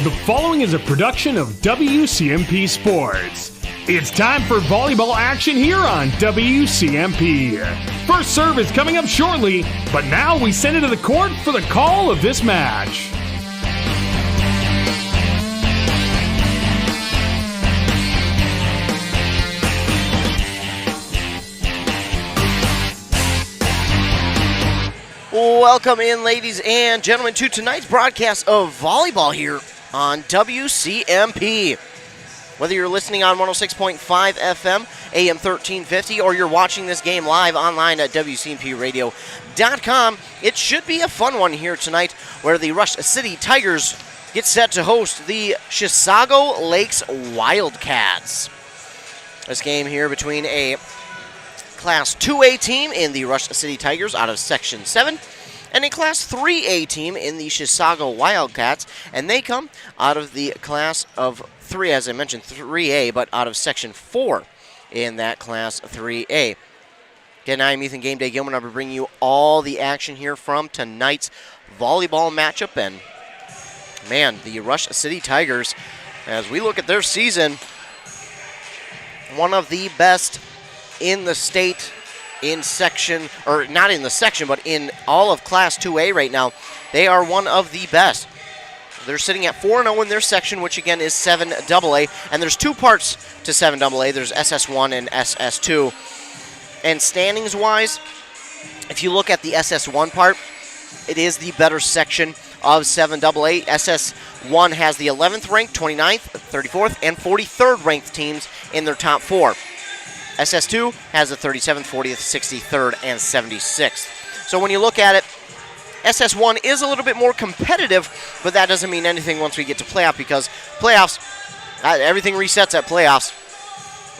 The following is a production of WCMP Sports. It's time for volleyball action here on WCMP. First serve is coming up shortly, but now we send it to the court for the call of this match. Welcome in, ladies and gentlemen, to tonight's broadcast of volleyball here on WCMP. Whether you're listening on 106.5 FM, AM 1350, or you're watching this game live online at WCMPradio.com, it should be a fun one here tonight where the Rush City Tigers get set to host the Chisago Lakes Wildcats. This game here between a Class 2A team in the Rush City Tigers out of Section 7 and a Class 3A team in the Chisago Wildcats, and they come out of the Class of 3, as I mentioned, 3A, but out of Section 4 in that Class 3A. Again, I'm Ethan Game Day Gilman. I'm going to bring you all the action here from tonight's volleyball matchup, and man, the Rush City Tigers, as we look at their season, one of the best in the state in section, or not in the section, but in all of Class 2A right now. They are one of the best. They're sitting at 4-0 in their section, which again is 7AA, and there's two parts to 7AA. There's SS1 and SS2. And standings-wise, if you look at the SS1 part, it is the better section of 7AA. SS1 has the 11th ranked, 29th, 34th, and 43rd ranked teams in their top four. SS2 has the 37th, 40th, 63rd, and 76th. So when you look at it, SS1 is a little bit more competitive, but that doesn't mean anything once we get to playoff, because playoffs, everything resets at playoffs.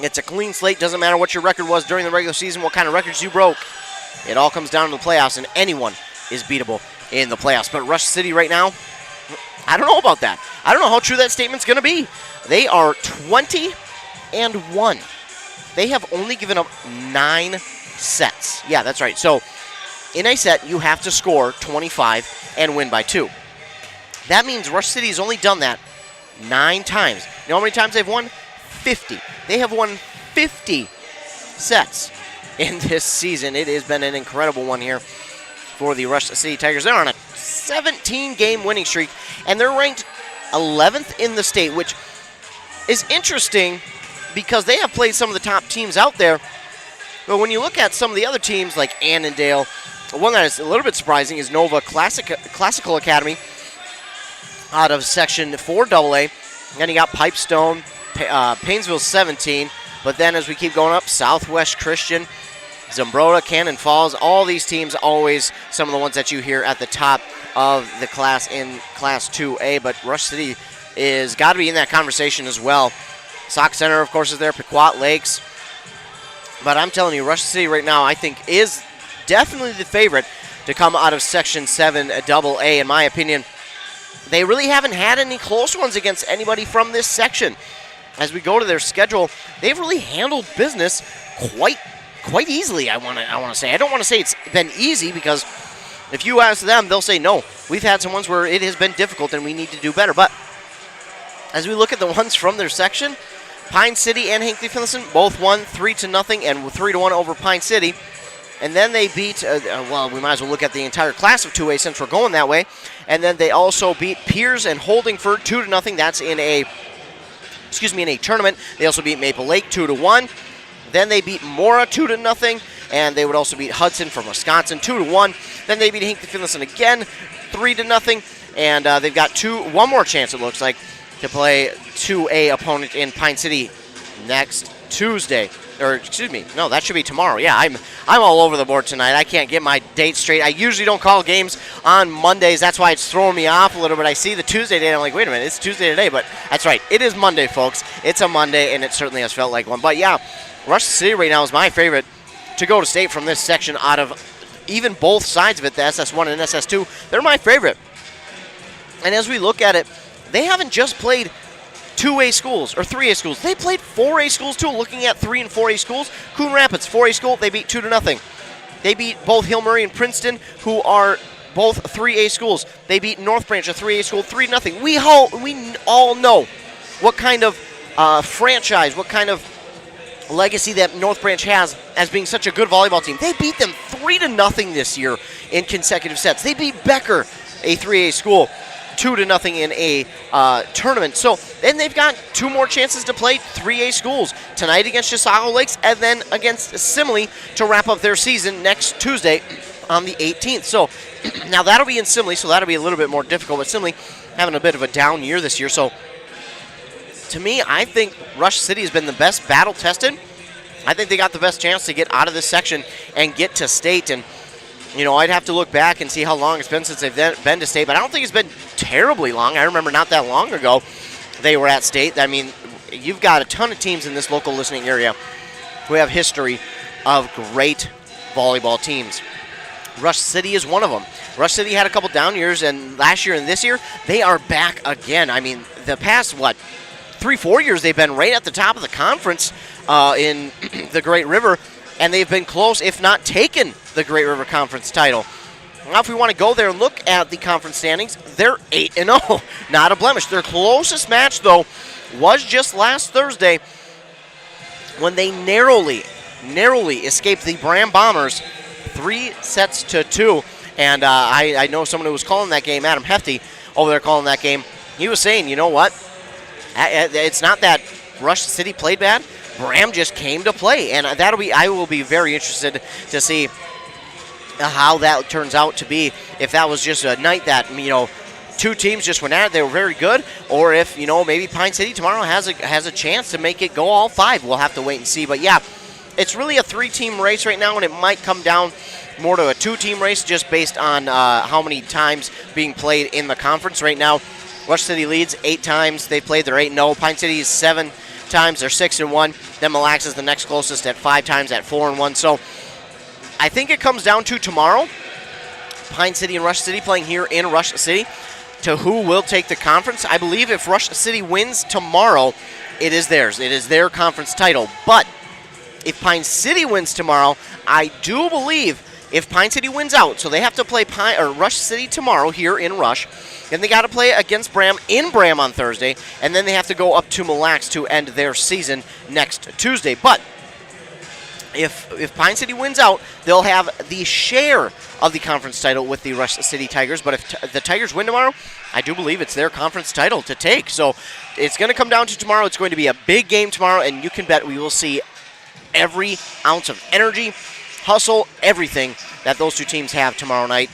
It's a clean slate. Doesn't matter what your record was during the regular season, what kind of records you broke. It all comes down to the playoffs, and anyone is beatable in the playoffs. But Rush City right now, I don't know about that. I don't know how true that statement's going to be. They are 20-1. They have only given up 9 sets. Yeah, that's right. So in a set, you have to score 25 and win by 2. That means Rush City has only done that 9 times. You know how many times they've won? 50. They have won 50 sets in this season. It has been an incredible one here for the Rush City Tigers. They're on a 17-game winning streak, and they're ranked 11th in the state, which is interesting because they have played some of the top teams out there. But when you look at some of the other teams like Annandale, one that is a little bit surprising is Nova Classical Academy out of Section 4AA. Then you got Pipestone, Painesville 17. But then as we keep going up, Southwest Christian, Zumbrota, Cannon Falls, all these teams always some of the ones that you hear at the top of the class in Class 2A. But Rush City is got to be in that conversation as well. Sauk Center, of course, is there, Pequot Lakes. But I'm telling you, Rush City right now, I think, is definitely the favorite to come out of Section 7AA. In my opinion, they really haven't had any close ones against anybody from this section. As we go to their schedule, they've really handled business quite easily, I want to say. I don't want to say it's been easy, because if you ask them, they'll say, no, we've had some ones where it has been difficult and we need to do better. But as we look at the ones from their section, Pine City and Hinckley-Finlayson both won 3-0 and 3-1 over Pine City. And then they beat, well, we might as well look at the entire class of 2A since we're going that way. And then they also beat Piers and Holdingford 2-0. That's in a tournament. They also beat Maple Lake 2-1. Then they beat Mora 2-0. And they would also beat Hudson from Wisconsin 2-1. Then they beat Hinckley-Finlayson again 3-0. And they've got one more chance, it looks like, to play 2A opponent in Pine City next Tuesday. Or, excuse me, no, that should be tomorrow. Yeah, I'm all over the board tonight. I can't get my dates straight. I usually don't call games on Mondays. That's why it's throwing me off a little bit. I see the Tuesday date, I'm like, wait a minute, it's Tuesday today. But that's right, it is Monday, folks. It's a Monday, and it certainly has felt like one. But yeah, Rush City right now is my favorite to go to state from this section out of even both sides of it, the SS1 and SS2. They're my favorite. And as we look at it, they haven't just played 2A schools or 3A schools. They played 4A schools too, looking at 3 and 4A schools. Coon Rapids, 4A school, they beat 2-0. They beat both Hill Murray and Princeton, who are both 3A schools. They beat North Branch, a 3A school, 3-0. We all know what kind of franchise, what kind of legacy that North Branch has as being such a good volleyball team. They beat them 3-0 this year in consecutive sets. They beat Becker, a 3A school, 2-0 in a tournament. So then they've got 2 more chances to play 3A schools tonight against Chisago Lakes and then against Simile to wrap up their season next Tuesday on the 18th. So now that'll be in Simile, so that'll be a little bit more difficult. But Simile having a bit of a down year this year. So to me, I think Rush City has been the best battle tested. I think they got the best chance to get out of this section and get to state. And I'd have to look back and see how long it's been since they've been to state, but I don't think it's been terribly long. I remember not that long ago they were at state. I mean, you've got a ton of teams in this local listening area who have history of great volleyball teams. Rush City is one of them. Rush City had a couple down years, and last year and this year, they are back again. I mean, the past, 3-4 years, they've been right at the top of the conference in the Great River, and they've been close, if not taken, the Great River Conference title. Now, if we want to go there and look at the conference standings, they're 8-0, not a blemish. Their closest match, though, was just last Thursday when they narrowly escaped the Bram Bombers 3-2. And I know someone who was calling that game, Adam Hefty, over there calling that game. He was saying, you know what? It's not that Rush City played bad. Bram just came to play, and I will be very interested to see how that turns out to be. If that was just a night that 2 teams just went at it, they were very good, or if maybe Pine City tomorrow has a chance to make it go all 5. We'll have to wait and see. But yeah, it's really a 3-team race right now, and it might come down more to a 2-team race just based on how many times being played in the conference right now. Rush City leads 8 times. They played. They're 8-0. Pine City is 7 times. They're 6-1. Then Mille Lacs is the next closest at 5 times at 4-1. So I think it comes down to tomorrow, Pine City and Rush City playing here in Rush City, to who will take the conference. I believe if Rush City wins tomorrow, it is theirs. It is their conference title. But if Pine City wins tomorrow, I do believe if Pine City wins out, so they have to play Rush City tomorrow here in Rush, then they got to play against Bram in Bram on Thursday, and then they have to go up to Mille Lacs to end their season next Tuesday. But if Pine City wins out, they'll have the share of the conference title with the Rush City Tigers. But if the Tigers win tomorrow, I do believe it's their conference title to take. So it's going to come down to tomorrow. It's going to be a big game tomorrow, and you can bet we will see every ounce of energy, hustle, everything that those 2 teams have tomorrow night,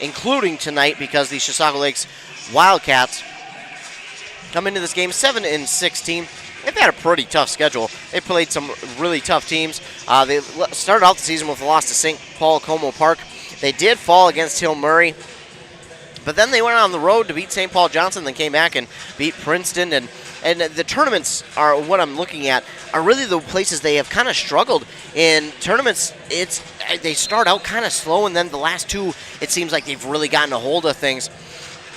including tonight, because the Chisago Lakes Wildcats come into this game 7-16. They've had a pretty tough schedule. They played some really tough teams. They started out the season with a loss to St. Paul Como Park. They did fall against Hill Murray, but then they went on the road to beat St. Paul Johnson, then came back and beat Princeton. And the tournaments are what I'm looking at, are really the places they have kind of struggled. In tournaments, they start out kind of slow, and then the last 2, it seems like they've really gotten a hold of things.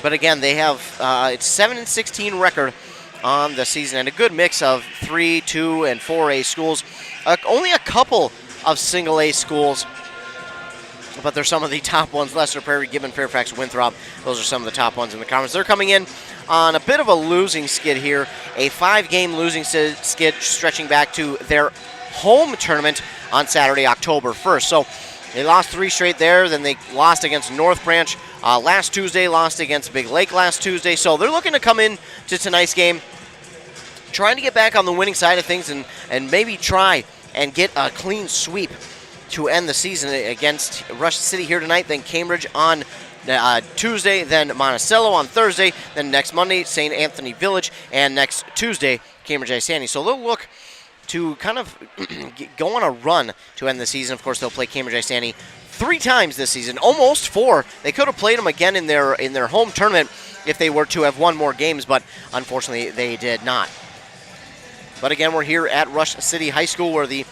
But again, they have it's 7-16 record on the season, and a good mix of 3, 2, and 4A schools. Only a couple of single A schools, but they're some of the top ones. Lester Prairie, Gibbon, Fairfax, Winthrop. Those are some of the top ones in the conference. They're coming in on a bit of a losing skid here, a 5-game losing skid stretching back to their home tournament on Saturday, October 1st. So they lost 3 straight there. Then they lost against North Branch last Tuesday, lost against Big Lake last Tuesday. So they're looking to come in to tonight's game trying to get back on the winning side of things and maybe try and get a clean sweep to end the season against Rush City here tonight, then Cambridge on Tuesday, then Monticello on Thursday, then next Monday, St. Anthony Village, and next Tuesday, Cambridge Isani. So they'll look to kind of go on a run to end the season. Of course, they'll play Cambridge Isani 3 times this season, almost 4. They could have played them again in their home tournament if they were to have won more games, but unfortunately they did not. But again, we're here at Rush City High School where the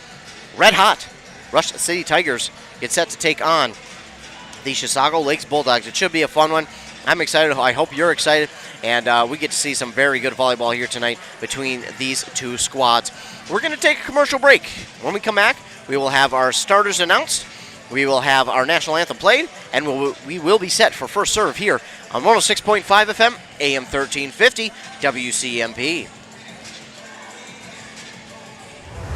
red-hot Rush City Tigers get set to take on the Chisago Lakes Bulldogs. It should be a fun one. I'm excited. I hope you're excited. And we get to see some very good volleyball here tonight between these 2 squads. We're going to take a commercial break. When we come back, we will have our starters announced. we will have our national anthem played, and we will be set for first serve here on 106.5 FM, AM 1350, WCMP.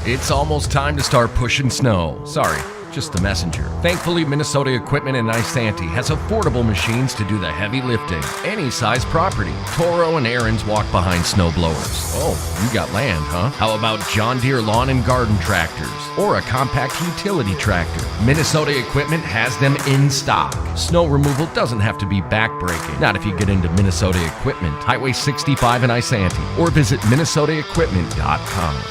It's almost time to start pushing snow. Sorry, just the messenger. Thankfully, Minnesota Equipment in Isanti has affordable machines to do the heavy lifting. Any size property. Toro and Aaron's walk behind snow blowers. Oh, you got land, huh? How about John Deere lawn and garden tractors? Or a compact utility tractor? Minnesota Equipment has them in stock. Snow removal doesn't have to be backbreaking. Not if you get into Minnesota Equipment, Highway 65 in Isanti, or visit minnesotaequipment.com.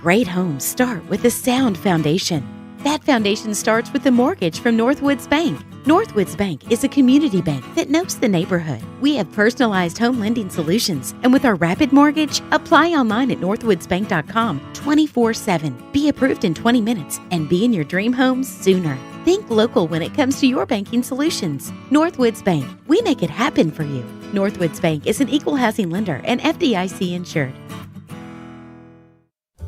Great homes start with a sound foundation. That foundation starts with a mortgage from Northwoods Bank. Northwoods Bank is a community bank that knows the neighborhood. We have personalized home lending solutions, and with our Rapid Mortgage, apply online at northwoodsbank.com 24/7. Be approved in 20 minutes and be in your dream home sooner. Think local when it comes to your banking solutions. Northwoods Bank, we make it happen for you. Northwoods Bank is an equal housing lender and FDIC insured.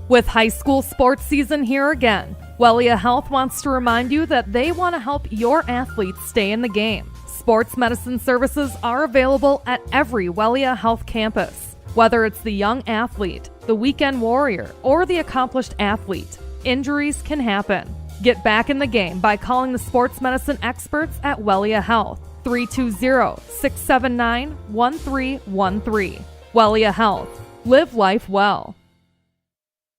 With high school sports season here again, Wellia Health wants to remind you that they want to help your athletes stay in the game. Sports medicine services are available at every Wellia Health campus. Whether it's the young athlete, the weekend warrior, or the accomplished athlete, injuries can happen. Get back in the game by calling the sports medicine experts at Wellia Health, 320-679-1313. Wellia Health. Live life well.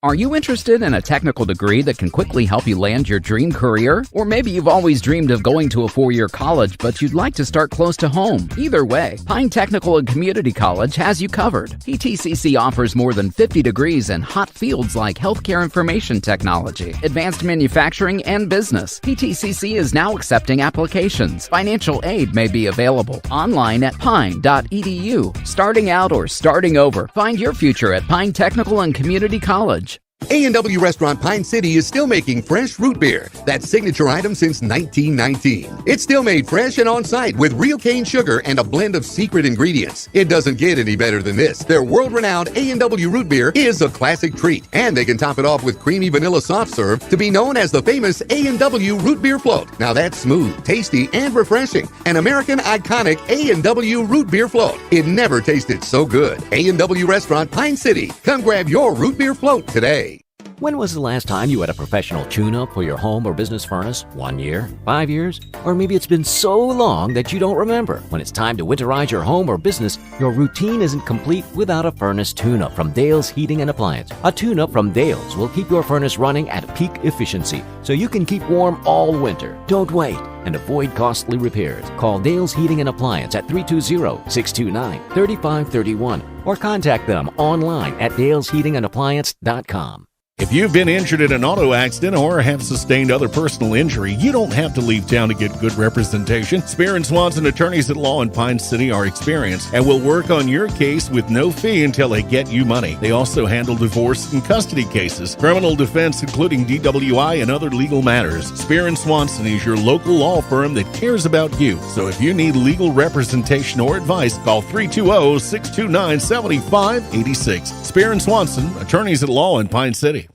Are you interested in a technical degree that can quickly help you land your dream career? Or maybe you've always dreamed of going to a 4-year college, but you'd like to start close to home. Either way, Pine Technical and Community College has you covered. PTCC offers more than 50 degrees in hot fields like healthcare information technology, advanced manufacturing, and business. PTCC is now accepting applications. Financial aid may be available online at pine.edu. Starting out or starting over, find your future at Pine Technical and Community College. A&W Restaurant Pine City is still making fresh root beer, that signature item since 1919. It's still made fresh and on-site with real cane sugar and a blend of secret ingredients. It doesn't get any better than this. Their world-renowned A&W root beer is a classic treat, and they can top it off with creamy vanilla soft serve to be known as the famous A&W root beer float. Now that's smooth, tasty, and refreshing. An American iconic A&W root beer float. It never tasted so good. A&W Restaurant Pine City. Come grab your root beer float today. When was the last time you had a professional tune-up for your home or business furnace? 1 year? 5 years? Or maybe it's been so long that you don't remember. When it's time to winterize your home or business, your routine isn't complete without a furnace tune-up from Dale's Heating and Appliance. A tune-up from Dale's will keep your furnace running at peak efficiency so you can keep warm all winter. Don't wait and avoid costly repairs. Call Dale's Heating and Appliance at 320-629-3531 or contact them online at dalesheatingandappliance.com. If you've been injured in an auto accident or have sustained other personal injury, you don't have to leave town to get good representation. Spear & Swanson attorneys at law in Pine City are experienced and will work on your case with no fee until they get you money. They also handle divorce and custody cases, criminal defense, including DWI and other legal matters. Spear & Swanson is your local law firm that cares about you. So if you need legal representation or advice, call 320-629-7586. Spear & Swanson, attorneys at law in Pine City.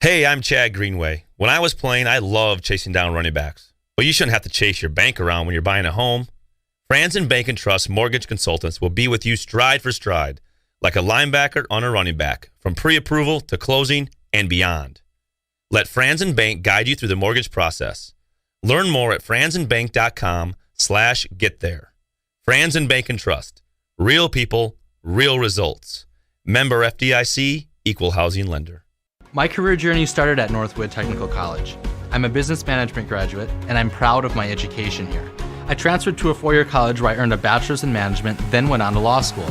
Hey, I'm Chad Greenway. When I was playing, I loved chasing down running backs. But you shouldn't have to chase your bank around when you're buying a home. Franzen Bank & Trust Mortgage Consultants will be with you stride for stride, like a linebacker on a running back, from pre-approval to closing and beyond. Let Franzen Bank guide you through the mortgage process. Learn more at franzenbank.com/get there. Franzen Bank & Trust. Real people, real results. Member FDIC, Equal Housing Lender. My career journey started at Northwood Technical College. I'm a business management graduate, and I'm proud of my education here. I transferred to a 4-year college where I earned a bachelor's in management, then went on to law school.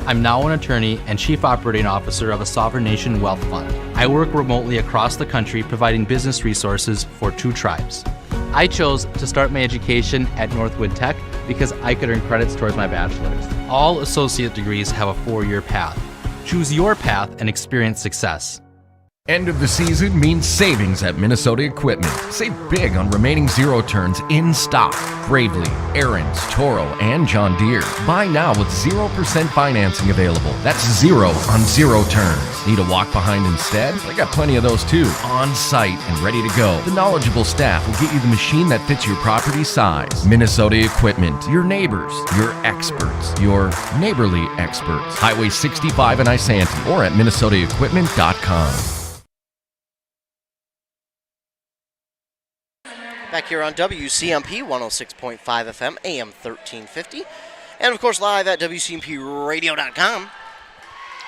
I'm now an attorney and chief operating officer of a sovereign nation wealth fund. I work remotely across the country providing business resources for 2 tribes. I chose to start my education at Northwood Tech because I could earn credits towards my bachelor's. All associate degrees have a 4-year path. Choose your path and experience success. End of the season means savings at Minnesota Equipment. Save big on remaining zero turns in stock. Bravely, Aaron's, Toro, and John Deere. Buy now with 0% financing available. That's 0 on zero turns. Need a walk behind instead? I got plenty of those too. On site and ready to go. The knowledgeable staff will get you the machine that fits your property size. Minnesota Equipment. Your neighbors. Your experts. Your neighborly experts. Highway 65 in Isanti or at minnesotaequipment.com. Back here on WCMP 106.5 FM, AM 1350. And of course, live at WCMPradio.com.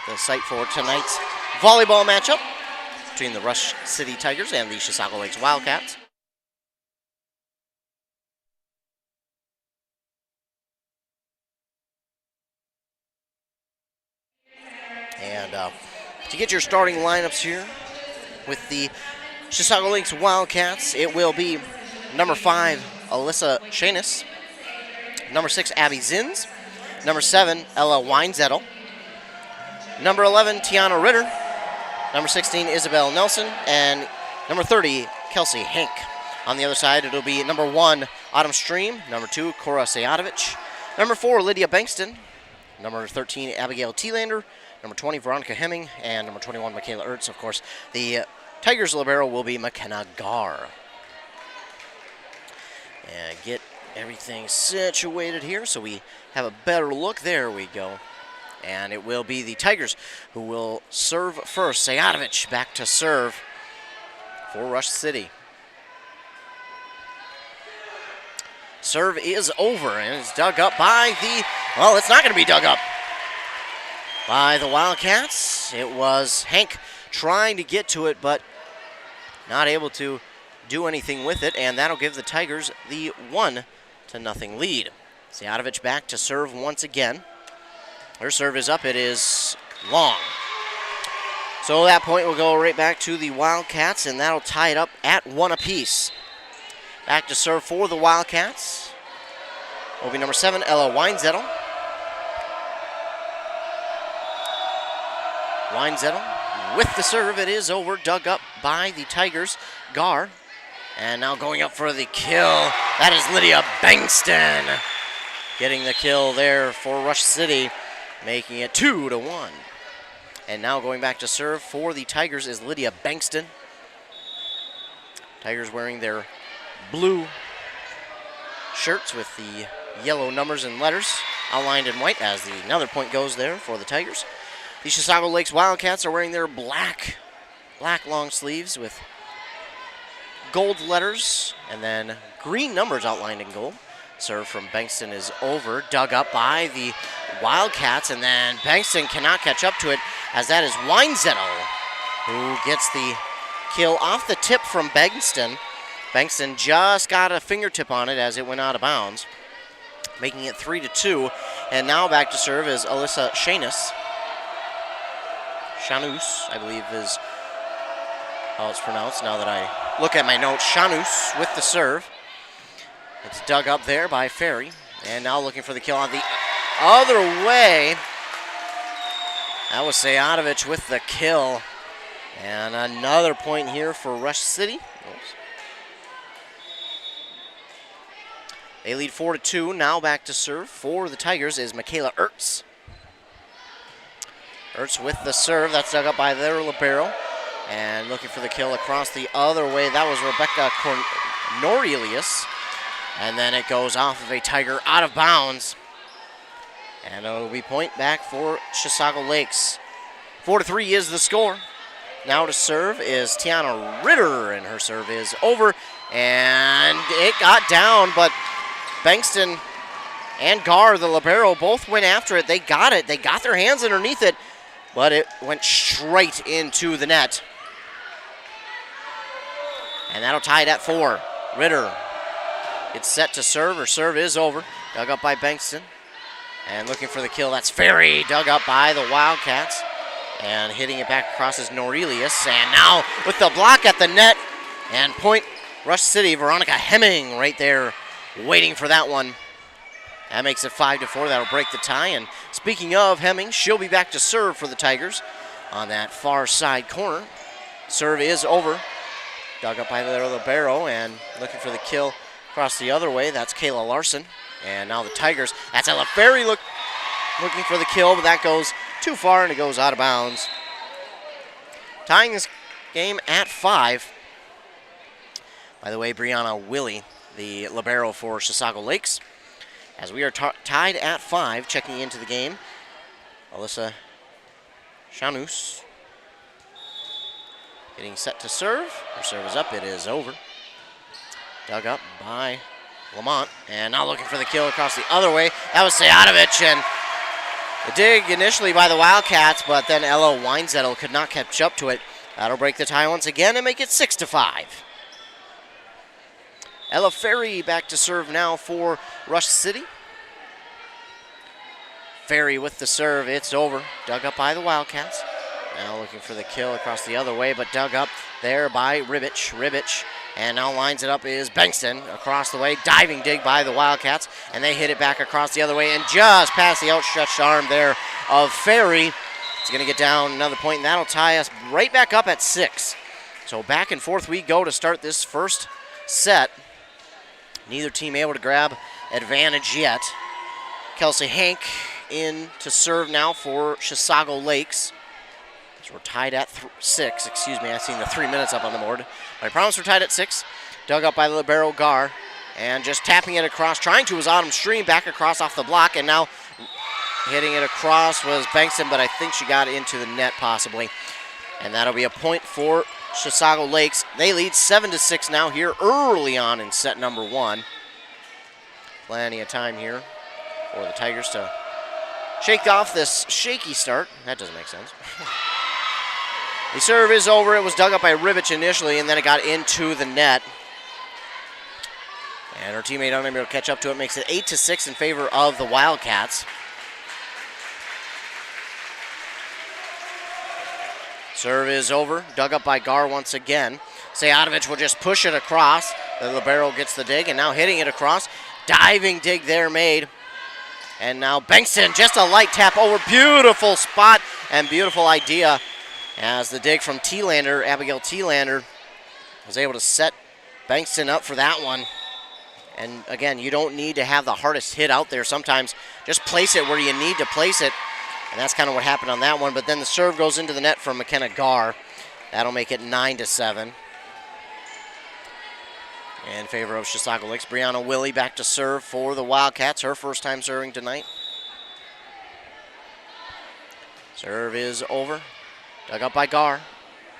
The site for tonight's volleyball matchup between the Rush City Tigers and the Chisago Lakes Wildcats. And to get your starting lineups here with the Chisago Lakes Wildcats, it will be number 5, Alyssa Shanis. Number 6, Abby Zins. Number 7, Ella Weinzettel. Number 11, Tiana Ritter. Number 16, Isabel Nelson. And number 30, Kelsey Hink. On the other side, it'll be number 1, Autumn Stream. Number 2, Cora Sayadovich. Number 4, Lydia Bengtson. Number 13, Abigail Thielander. Number 20, Veronica Hemming. And number 21, Michaela Ertz. Of course, the Tigers libero will be McKenna Garr. And get everything situated here so we have a better look. There we go. And it will be the Tigers who will serve first. Sayadovich back to serve for Rush City. Serve is over and it's dug up by the, well, it's not going to be dug up by the Wildcats. It was Hank trying to get to it, but not able to do anything with it, and that'll give the Tigers the 1-0 lead. Sayadovich back to serve once again. Her serve is up. It is long. So that point will go right back to the Wildcats, and that'll tie it up at 1 apiece. Back to serve for the Wildcats will be number 7, Ella Weinzettel. Weinzettel with the serve. It is over, dug up by the Tigers. Garr. And now going up for the kill. That is Lydia Bengtson getting the kill there for Rush City, making it 2-1. And now going back to serve for the Tigers is Lydia Bengtson. Tigers wearing their blue shirts with the yellow numbers and letters outlined in white as another point goes there for the Tigers. The Chisago Lakes Wildcats are wearing their black long sleeves with gold letters and then green numbers outlined in gold. Serve from Bengtson is over, dug up by the Wildcats, and then Bengtson cannot catch up to it as that is Weinzettel who gets the kill off the tip from Bengtson. Bengtson just got a fingertip on it as it went out of bounds, making it 3-2. And now back to serve is Alyssa Shanis. Shanus, I believe is how it's pronounced now that I look at my notes. Shanus with the serve. It's dug up there by Ferry. And now looking for the kill on the other way. That was Sayadovich with the kill. And another point here for Rush City. Oops. They lead 4-2. Now back to serve for the Tigers is Michaela Ertz. Ertz with the serve. That's dug up by their libero. And looking for the kill across the other way. That was Rebecca Norelius. And then it goes off of a Tiger out of bounds. And it'll be point back for Chisago Lakes. 4-3 is the score. Now to serve is Tiana Ritter, and her serve is over. And it got down, but Bengtson and Garr, the libero, both went after it. They got it. They got their hands underneath it, but it went straight into the net. And that'll tie it at 4. Ritter, it's set to serve. Her serve is over. Dug up by Bengtson. And looking for the kill. That's Ferry, dug up by the Wildcats. And hitting it back across is Norelius. And now with the block at the net. And point Rush City, Veronica Hemming right there waiting for that one. That makes it 5-4. That'll break the tie. And speaking of Hemming, she'll be back to serve for the Tigers on that far side corner. Serve is over. Dug up by the libero and looking for the kill across the other way. That's Kayla Larson. And now the Tigers. That's Ella Ferry looking for the kill, but that goes too far and it goes out of bounds. Tying this game at 5. By the way, Brianna Willie, the libero for Chisago Lakes. As we are tied at 5, checking into the game, Alyssa Chanus getting set to serve. Her serve is up. It is over. Dug up by Lamont. And now looking for the kill across the other way. That was Sayatovich. And the dig initially by the Wildcats, but then Ella Weinzettel could not catch up to it. That'll break the tie once again and make it 6-5. Ella Ferry back to serve now for Rush City. Ferry with the serve. It's over. Dug up by the Wildcats. Now looking for the kill across the other way, but dug up there by Ribich. And now lines it up is Bengtson across the way. Diving dig by the Wildcats. And they hit it back across the other way and just past the outstretched arm there of Ferry. It's going to get down another point, and that'll tie us right back up at 6. So back and forth we go to start this first set. Neither team able to grab advantage yet. Kelsey Hank in to serve now for Chisago Lakes. So we're tied at 6. Excuse me, I've seen the 3 minutes up on the board. I promise we're tied at 6. Dug up by the libero Gar. And just tapping it across, trying to was Autumn Stream, back across off the block. And now hitting it across was Bengtson, but I think she got into the net possibly. And that'll be a point for Chisago Lakes. They lead 7-6 now here early on in set number 1. Plenty of time here for the Tigers to shake off this shaky start. That doesn't make sense. The serve is over. It was dug up by Ribich initially, and then it got into the net. And her teammate unable to catch up to it. Makes it 8-6 in favor of the Wildcats. Serve is over. Dug up by Gar once again. Sayatovich will just push it across. The libero gets the dig, and now hitting it across. Diving dig there made. And now Bengtson, just a light tap over. Beautiful spot and beautiful idea as the dig from Abigail Thielander, was able to set Bengtson up for that one. And again, you don't need to have the hardest hit out there. Sometimes just place it where you need to place it. And that's kind of what happened on that one. But then the serve goes into the net from McKenna Gar. That'll make it 9-7. In favor of Chisago Lakes, Brianna Willie back to serve for the Wildcats. Her first time serving tonight. Serve is over. Dug up by Gar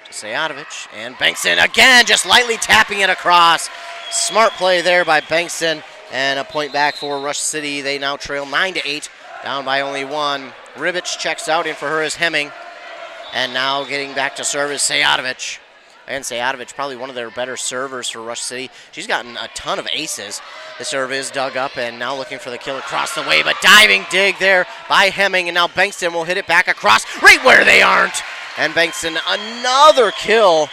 to Sayatovich. And Bengtson again, just lightly tapping it across. Smart play there by Bengtson. And a point back for Rush City. They now trail 9-8, down by only 1. Ribich checks out. In for her is Hemming. And now getting back to serve is Sayatovich. And Sayatovich, probably one of their better servers for Rush City. She's gotten a ton of aces. The serve is dug up, and now looking for the kill across the way, but diving dig there by Hemming, and now Bengtson will hit it back across right where they aren't. And Bengtson, another kill.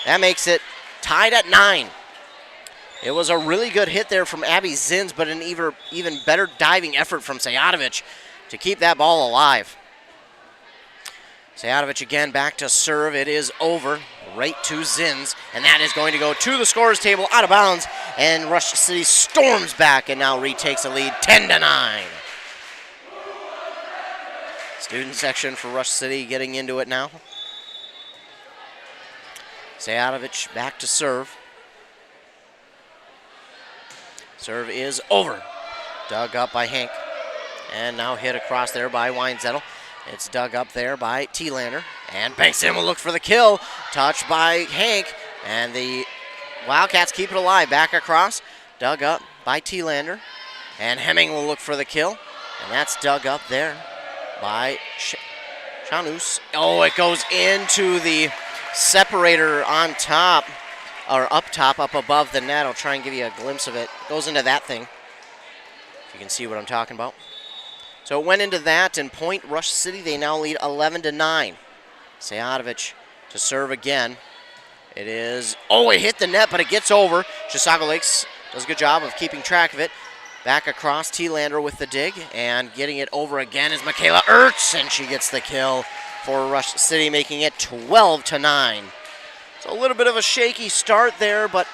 That makes it tied at 9. It was a really good hit there from Abby Zins, but an even better diving effort from Sayatovich to keep that ball alive. Sayatovich again back to serve. It is over. Right to Zins, and that is going to go to the scorer's table out of bounds, and Rush City storms back and now retakes a lead 10-9. Student section for Rush City getting into it now. Sayatovich back to serve. Serve is over. Dug up by Hank, and now hit across there by Weinzettel. It's dug up there by Thielander. And Bengtson will look for the kill. Touched by Hank. And the Wildcats keep it alive. Back across. Dug up by Thielander. And Hemming will look for the kill. And that's dug up there by Chanus. Oh, it goes into the separator on top. Or up top, up above the net. I'll try and give you a glimpse of it. It goes into that thing. If you can see what I'm talking about. So it went into that, and point Rush City, they now lead 11-9. Sayatovich to serve again. It is, it hit the net, but it gets over. Chisago Lakes does a good job of keeping track of it. Back across, Thielander with the dig, and getting it over again is Michaela Ertz, and she gets the kill for Rush City, making it 12-9. It's a little bit of a shaky start there, but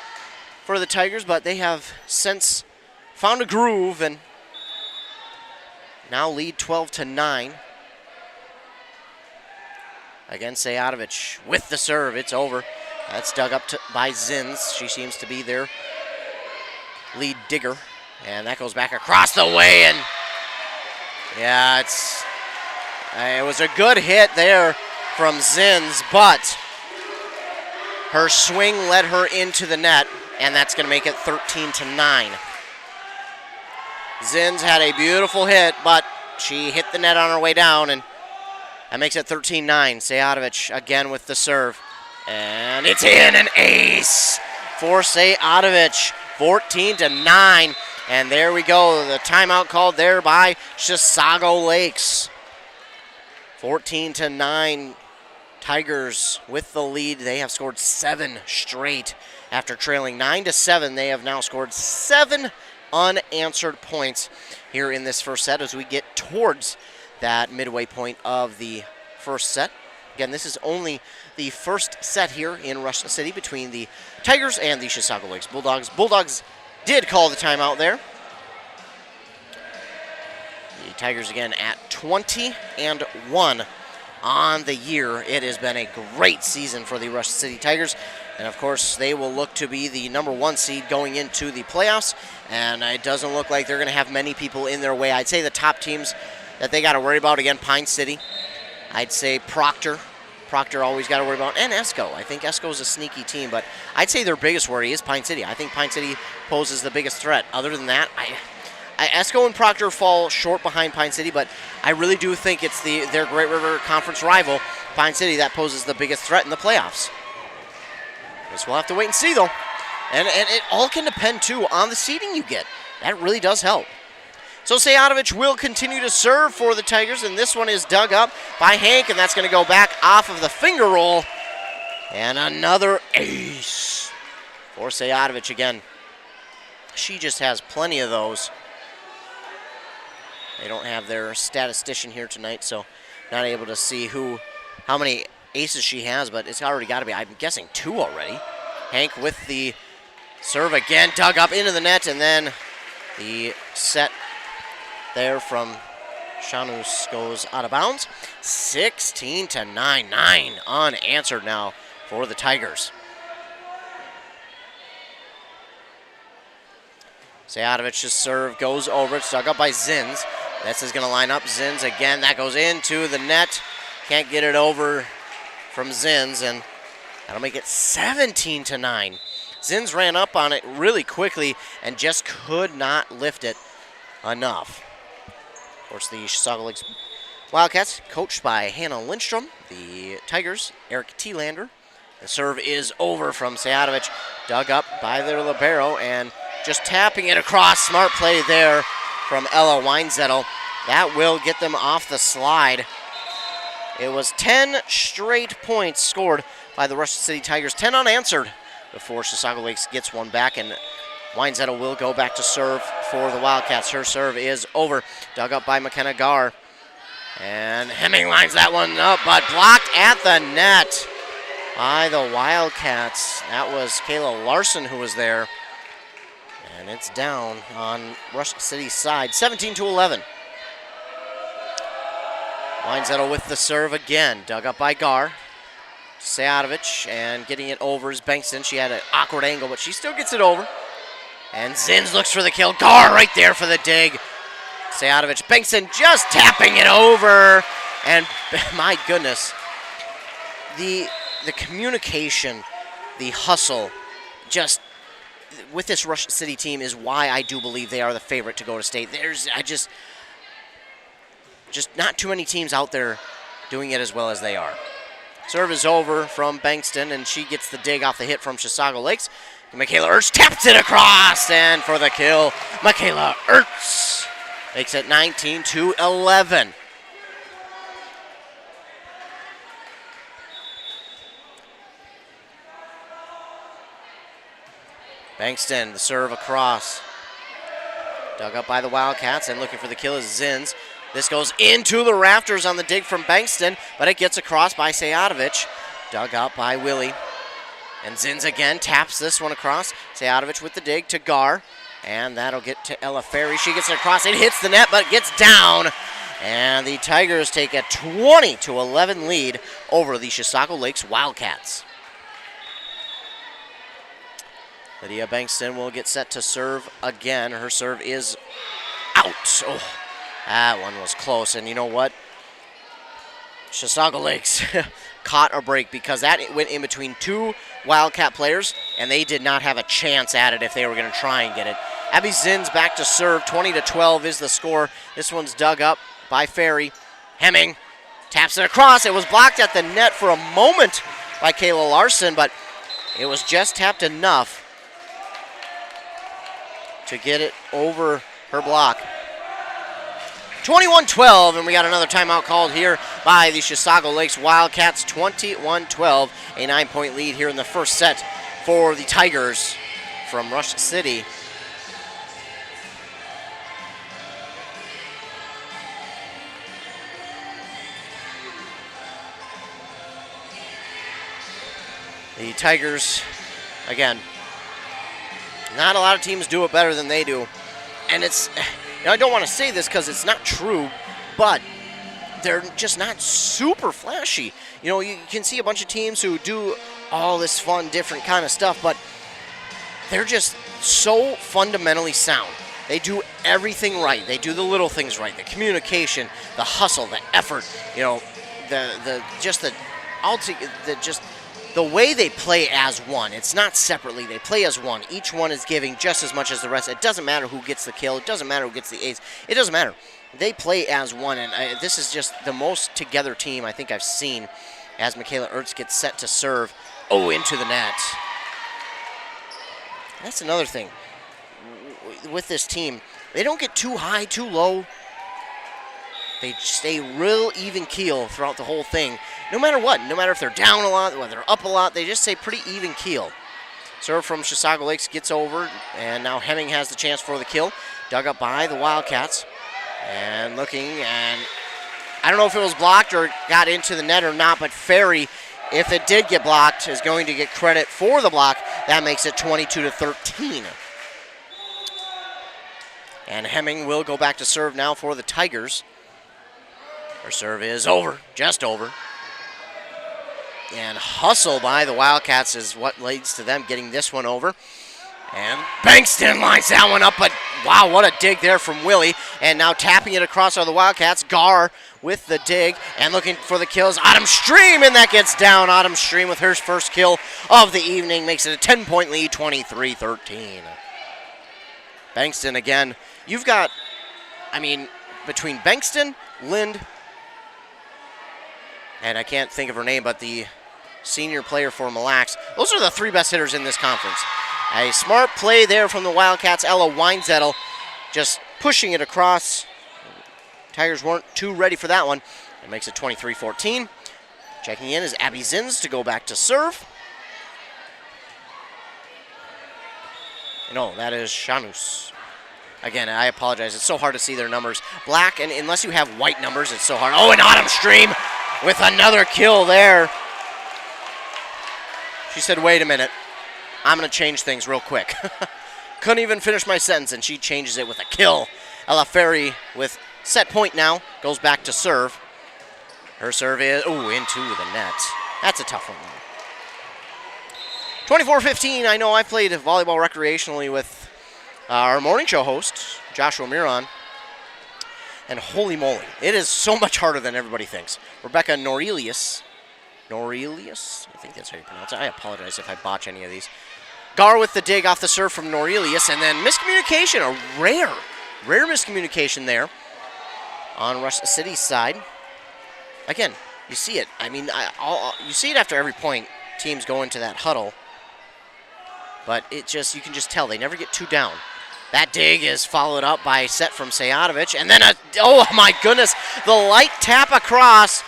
for the Tigers, but they have since found a groove and now lead 12-9. Again, Sejadovic with the serve. It's over. That's dug up by Zins. She seems to be their lead digger. And that goes back across the way. And yeah, it was a good hit there from Zins, but her swing led her into the net, and that's going to make it 13-9. Zins had a beautiful hit, but she hit the net on her way down, and that makes it 13-9. Sejadovic again with the serve. And it's in, an ace for Sejadovic. 14-9. And there we go. The timeout called there by Chisago Lakes. 14-9. Tigers with the lead. They have scored 7 straight. After trailing 9-7, they have now scored 7 unanswered points here in this first set as we get towards that midway point of the first set. Again, this is only the first set here in Rush City between the Tigers and the Chisago Lakes Bulldogs. Bulldogs did call the timeout there. The Tigers again at 20-1 on the year. It has been a great season for the Rush City Tigers. And of course, they will look to be the number 1 seed going into the playoffs. And it doesn't look like they're going to have many people in their way. I'd say the top teams that they got to worry about, again, Pine City. I'd say Proctor. Proctor always got to worry about. And Esco. I think Esco is a sneaky team. But I'd say their biggest worry is Pine City. I think Pine City poses the biggest threat. Other than that, Esco and Proctor fall short behind Pine City, but I really do think it's their Great River Conference rival, Pine City, that poses the biggest threat in the playoffs. Guess we'll have to wait and see, though. And it all can depend, too, on the seeding you get. That really does help. So Sejadovic will continue to serve for the Tigers, and this one is dug up by Hank, and that's going to go back off of the finger roll. And another ace for Sejadovic again. She just has plenty of those. They don't have their statistician here tonight, so not able to see how many aces she has, but it's already got to be, I'm guessing, 2 already. Hank with the serve again, dug up into the net, and then the set there from Shanus goes out of bounds. 16-9, 9 unanswered now for the Tigers. Sejadovic's serve goes over. It's dug up by Zins. This is going to line up. Zins again. That goes into the net. Can't get it over from Zins, and that'll make it 17-9. Zins ran up on it really quickly and just could not lift it enough. Of course, the Chisago Lakes Wildcats, coached by Hannah Lindstrom. The Tigers, Eric Thielander. The serve is over from Sejadovic. Dug up by their libero and just tapping it across. Smart play there from Ella Weinzettel. That will get them off the slide. It was 10 straight points scored by the Rush City Tigers, 10 unanswered before Chisago Lakes gets one back, and Weinzettel will go back to serve for the Wildcats. Her serve is over. Dug up by McKenna Garr. And Hemming lines that one up, but blocked at the net by the Wildcats. That was Kayla Larson who was there. And it's down on Rush City's side, 17-11. Weinzettel with the serve again. Dug up by Garr. Sejadovic, and getting it over is Bengtson. She had an awkward angle, but she still gets it over. And Zins looks for the kill. Garr right there for the dig. Sejadovic, Bengtson just tapping it over. And my goodness, the communication, the hustle, just with this Rush City team is why I do believe they are the favorite to go to state. Just not too many teams out there doing it as well as they are. Serve is over from Bengtson, and she gets the dig off the hit from Chisago Lakes. Michaela Ertz taps it across, and for the kill, Michaela Ertz makes it 19-11. Bengtson, the serve across. Dug up by the Wildcats, and looking for the kill is Zins. This goes into the rafters on the dig from Bengtson, but it gets across by Sejadovic. Dug up by Willie. And Zins again taps this one across. Sayatovich with the dig to Gar. And that'll get to Ella Ferry. She gets it across. It hits the net, but gets down. And the Tigers take a 20-11 lead over the Chisago Lakes Wildcats. Lydia Bengtson will get set to serve again. Her serve is out. Oh, that one was close. And you know what? Chisago Lakes caught a break because that went in between two Wildcat players, and they did not have a chance at it if they were going to try and get it. Abby Zins back to serve. 20-12 is the score. This one's dug up by Ferry. Hemming taps it across. It was blocked at the net for a moment by Kayla Larson, but it was just tapped enough to get it over her block. 21-12, and we got another timeout called here by the Chisago Lakes Wildcats. 21-12, a 9-point lead here in the first set for the Tigers from Rush City. The Tigers, again, not a lot of teams do it better than they do. And it's, I don't want to say this because it's not true, but they're just not super flashy. You can see a bunch of teams who do all this fun, different kind of stuff, but they're just so fundamentally sound. They do everything right. They do the little things right. The communication, the hustle, the effort, the way they play as one. It's not separately. They play as one. Each one is giving just as much as the rest. It doesn't matter who gets the kill. It doesn't matter who gets the ace. It doesn't matter. They play as one, and this is just the most together team I think I've seen as Michaela Ertz gets set to serve. Oh, into the net. That's another thing with this team. They don't get too high, too low. They stay real even keel throughout the whole thing. No matter what, no matter if they're down a lot, whether they're up a lot, they just stay pretty even keel. Serve from Chisago Lakes gets over, and now Hemming has the chance for the kill. Dug up by the Wildcats. And looking, and I don't know if it was blocked or got into the net or not, but Ferry, if it did get blocked, is going to get credit for the block. That makes it 22-13. And Hemming will go back to serve now for the Tigers. Her serve is over, just over. And hustle by the Wildcats is what leads to them getting this one over. And Bankston lines that one up, but wow, what a dig there from Willie. And now tapping it across are the Wildcats. Gar with the dig and looking for the kills. Autumn Stream, and that gets down. Autumn Stream with her first kill of the evening makes it a 10-point lead, 23-13. Bankston again. You've got, between Bankston, Lind, and I can't think of her name, but the senior player for Mille Lacs. Those are the three best hitters in this conference. A smart play there from the Wildcats. Ella Weinzettel just pushing it across. Tigers weren't too ready for that one. It makes it 23-14. Checking in is Abby Zins to go back to serve. No, that is Shanus. Again, I apologize. It's so hard to see their numbers. Black, and unless you have white numbers, it's so hard. Oh, and Autumn Stream with another kill there. She said, wait a minute. I'm going to change things real quick. Couldn't even finish my sentence, and she changes it with a kill. Ella Ferry with set point now. Goes back to serve. Her serve is, into the net. That's a tough one, though. 24-15. I know I played volleyball recreationally with our morning show host, Joshua Miron. And holy moly, it is so much harder than everybody thinks. Rebecca Norelius, I think that's how you pronounce it. I apologize if I botch any of these. Gar with the dig off the serve from Norelius, and then miscommunication, a rare miscommunication there on Rush City's side. Again, you see it. You see it after every point. Teams go into that huddle, but you can just tell they never get too down. That dig is followed up by a set from Sayatovich, and then oh my goodness, the light tap across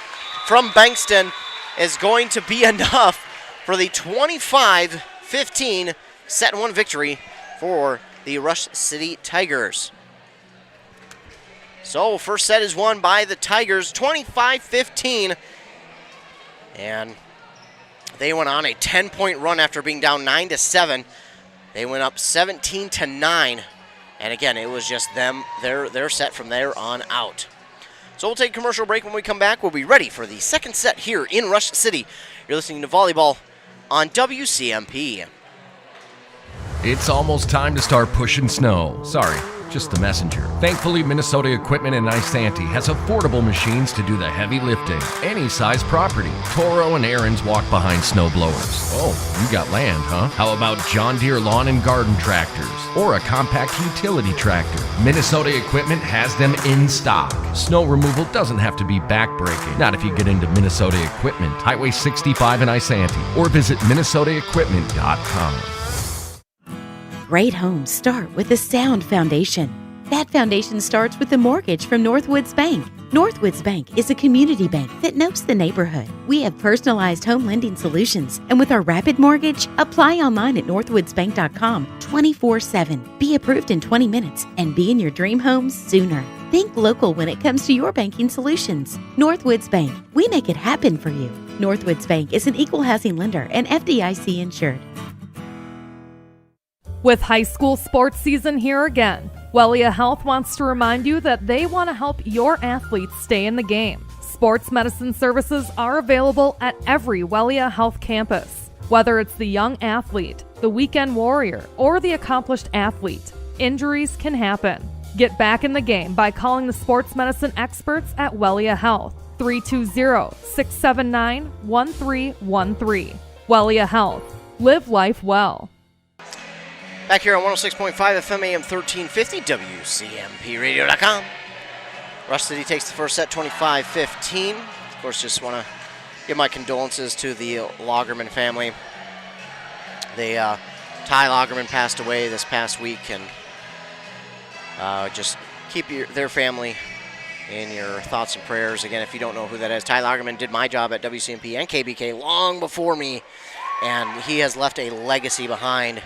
from Bankston is going to be enough for the 25-15 set one victory for the Rush City Tigers. So first set is won by the Tigers, 25-15. And They went on a 10-point run after being down 9-7. They went up 17-9. And again, it was just them, their set from there on out. So we'll take a commercial break. When we come back, we'll be ready for the second set here in Rush City. You're listening to Volleyball on WCMP. It's almost time to start pushing snow. Sorry, just the messenger. Thankfully, Minnesota Equipment in Ice Ante has affordable machines to do the heavy lifting. Any size property. Toro and Aaron's walk behind snow blowers. Oh, you got land, huh? How about John Deere lawn and garden tractors? Or a compact utility tractor? Minnesota Equipment has them in stock. Snow removal doesn't have to be backbreaking. Not if you get into Minnesota Equipment. Highway 65 in Ice Ante. Or visit minnesotaequipment.com. Great homes start with a sound foundation. That foundation starts with a mortgage from Northwoods Bank. Northwoods Bank is a community bank that knows the neighborhood. We have personalized home lending solutions, and with our rapid mortgage, apply online at northwoodsbank.com 24/7. Be approved in 20 minutes and be in your dream home sooner. Think local when it comes to your banking solutions. Northwoods Bank, we make it happen for you. Northwoods Bank is an equal housing lender and FDIC insured. With high school sports season here again, Wellia Health wants to remind you that they want to help your athletes stay in the game. Sports medicine services are available at every Wellia Health campus. Whether it's the young athlete, the weekend warrior, or the accomplished athlete, injuries can happen. Get back in the game by calling the sports medicine experts at Wellia Health, 320-679-1313. Wellia Health. Live life well. Back here on 106.5 FM AM 1350, WCMPradio.com. Rush City takes the first set 25-15. Of course, just want to give my condolences to the Lagerman family. Ty Lagerman passed away this past week, and just keep their family in your thoughts and prayers. Again, if you don't know who that is, Ty Lagerman did my job at WCMP and KBK long before me, and he has left a legacy behind.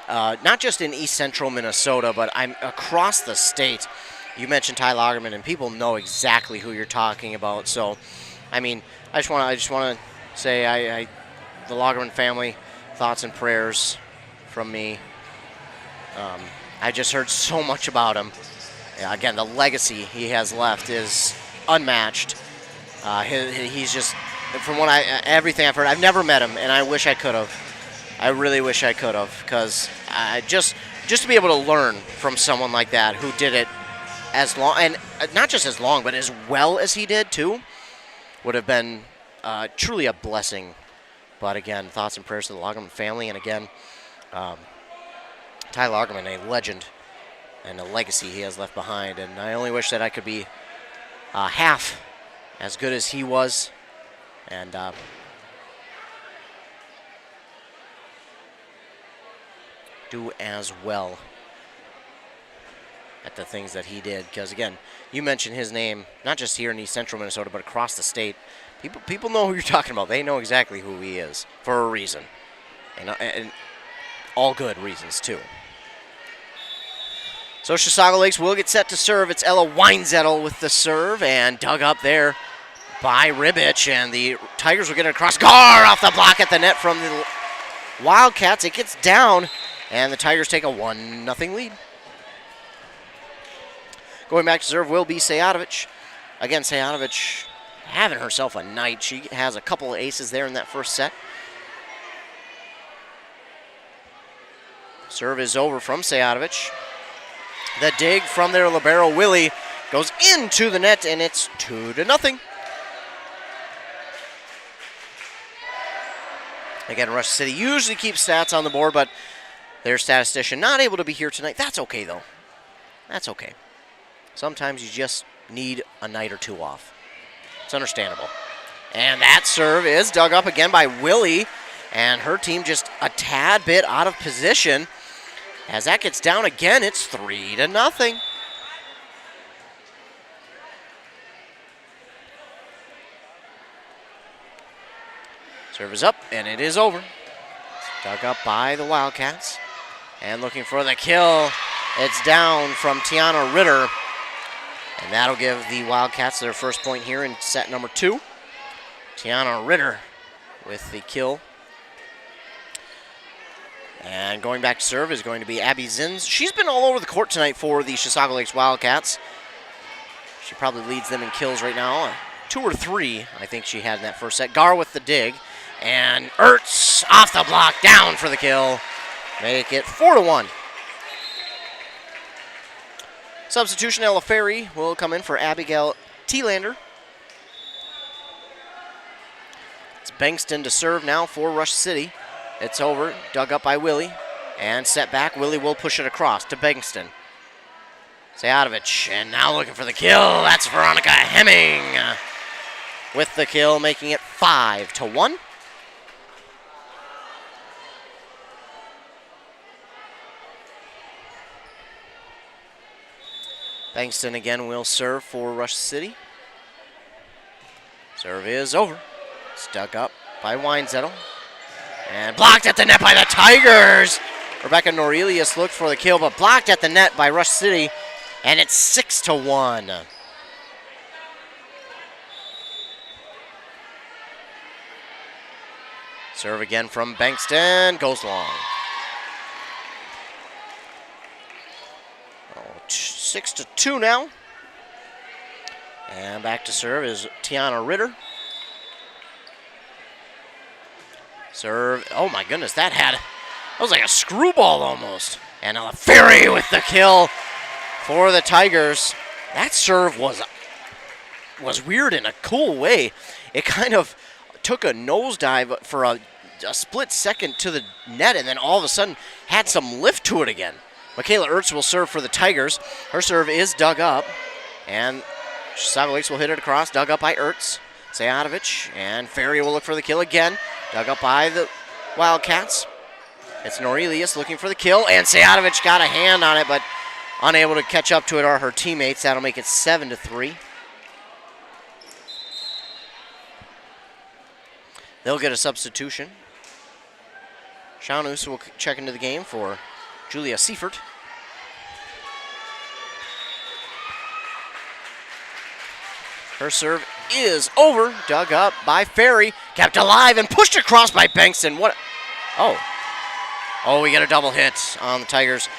Not just in East Central Minnesota, but I'm across the state. You mentioned Ty Lagerman, and people know exactly who you're talking about. So, I mean, I just want to say, the Lagerman family, thoughts and prayers from me. I just heard so much about him. Again, the legacy he has left is unmatched. He's just, from everything I've heard, I've never met him, and I wish I could have. I really wish I could have, because just to be able to learn from someone like that who did it as long, and not just as long, but as well as he did too, would have been truly a blessing. But again, thoughts and prayers to the Lagerman family, and again, Ty Lagerman, a legend and a legacy he has left behind, and I only wish that I could be half as good as he was, and do as well at the things that he did. Because again, you mentioned his name not just here in East Central Minnesota, but across the state. People know who you're talking about. They know exactly who he is for a reason, and all good reasons too. So Chisago Lakes will get set to serve. It's Ella Weinzettel with the serve, and dug up there by Ribich, and the Tigers will get it across. Gar off the block at the net from the Wildcats. It gets down, and the Tigers take a 1-0 lead. Going back to serve will be Sayatovic. Again, Sayatovic having herself a night. She has a couple of aces there in that first set. Serve is over from Sayatovic. The dig from their libero, Willie, goes into the net, and it's 2-0. Again, Rush City usually keeps stats on the board, but their statistician not able to be here tonight. That's okay, though. That's okay. Sometimes you just need a night or two off. It's understandable. And that serve is dug up again by Willie, and her team just a tad bit out of position. As that gets down again, it's 3-0. Serve is up, and it is over. Dug up by the Wildcats. And looking for the kill. It's down from Tiana Ritter. And that'll give the Wildcats their first point here in set number 2. Tiana Ritter with the kill. And going back to serve is going to be Abby Zins. She's been all over the court tonight for the Chisago Lakes Wildcats. She probably leads them in kills right now. 2 or 3, I think she had in that first set. Gar with the dig. And Ertz off the block, down for the kill. Make it 4-1. Substitution, Ella Ferry will come in for Abigail Thielander. It's Bengtson to serve now for Rush City. It's over, dug up by Willie, and set back. Willie will push it across to Bengtson. Sayadovich, and now looking for the kill. That's Veronica Hemming with the kill, making it 5-1. Bengtson again will serve for Rush City. Serve is over. Stuck up by Weinzettel. And blocked at the net by the Tigers. Rebecca Norelius looked for the kill, but blocked at the net by Rush City. And it's 6-1. Serve again from Bengtson. Goes long. 6-2 now. And back to serve is Tiana Ritter. Serve, oh my goodness, that was like a screwball almost. And a Ferry with the kill for the Tigers. That serve was weird in a cool way. It kind of took a nosedive for a split second to the net and then all of a sudden had some lift to it again. Michaela Ertz will serve for the Tigers. Her serve is dug up. And Chisago Lakes will hit it across, dug up by Ertz. Sayadovich, and Ferry will look for the kill again. Dug up by the Wildcats. It's Norelius looking for the kill, and Sayadovich got a hand on it, but unable to catch up to it are her teammates. That'll make it 7-3. They'll get a substitution. Shaunus will check into the game for Julia Seifert. Her serve is over. Dug up by Ferry. Kept alive and pushed across by Bengtson. What? Oh, we get a double hit on the Tigers.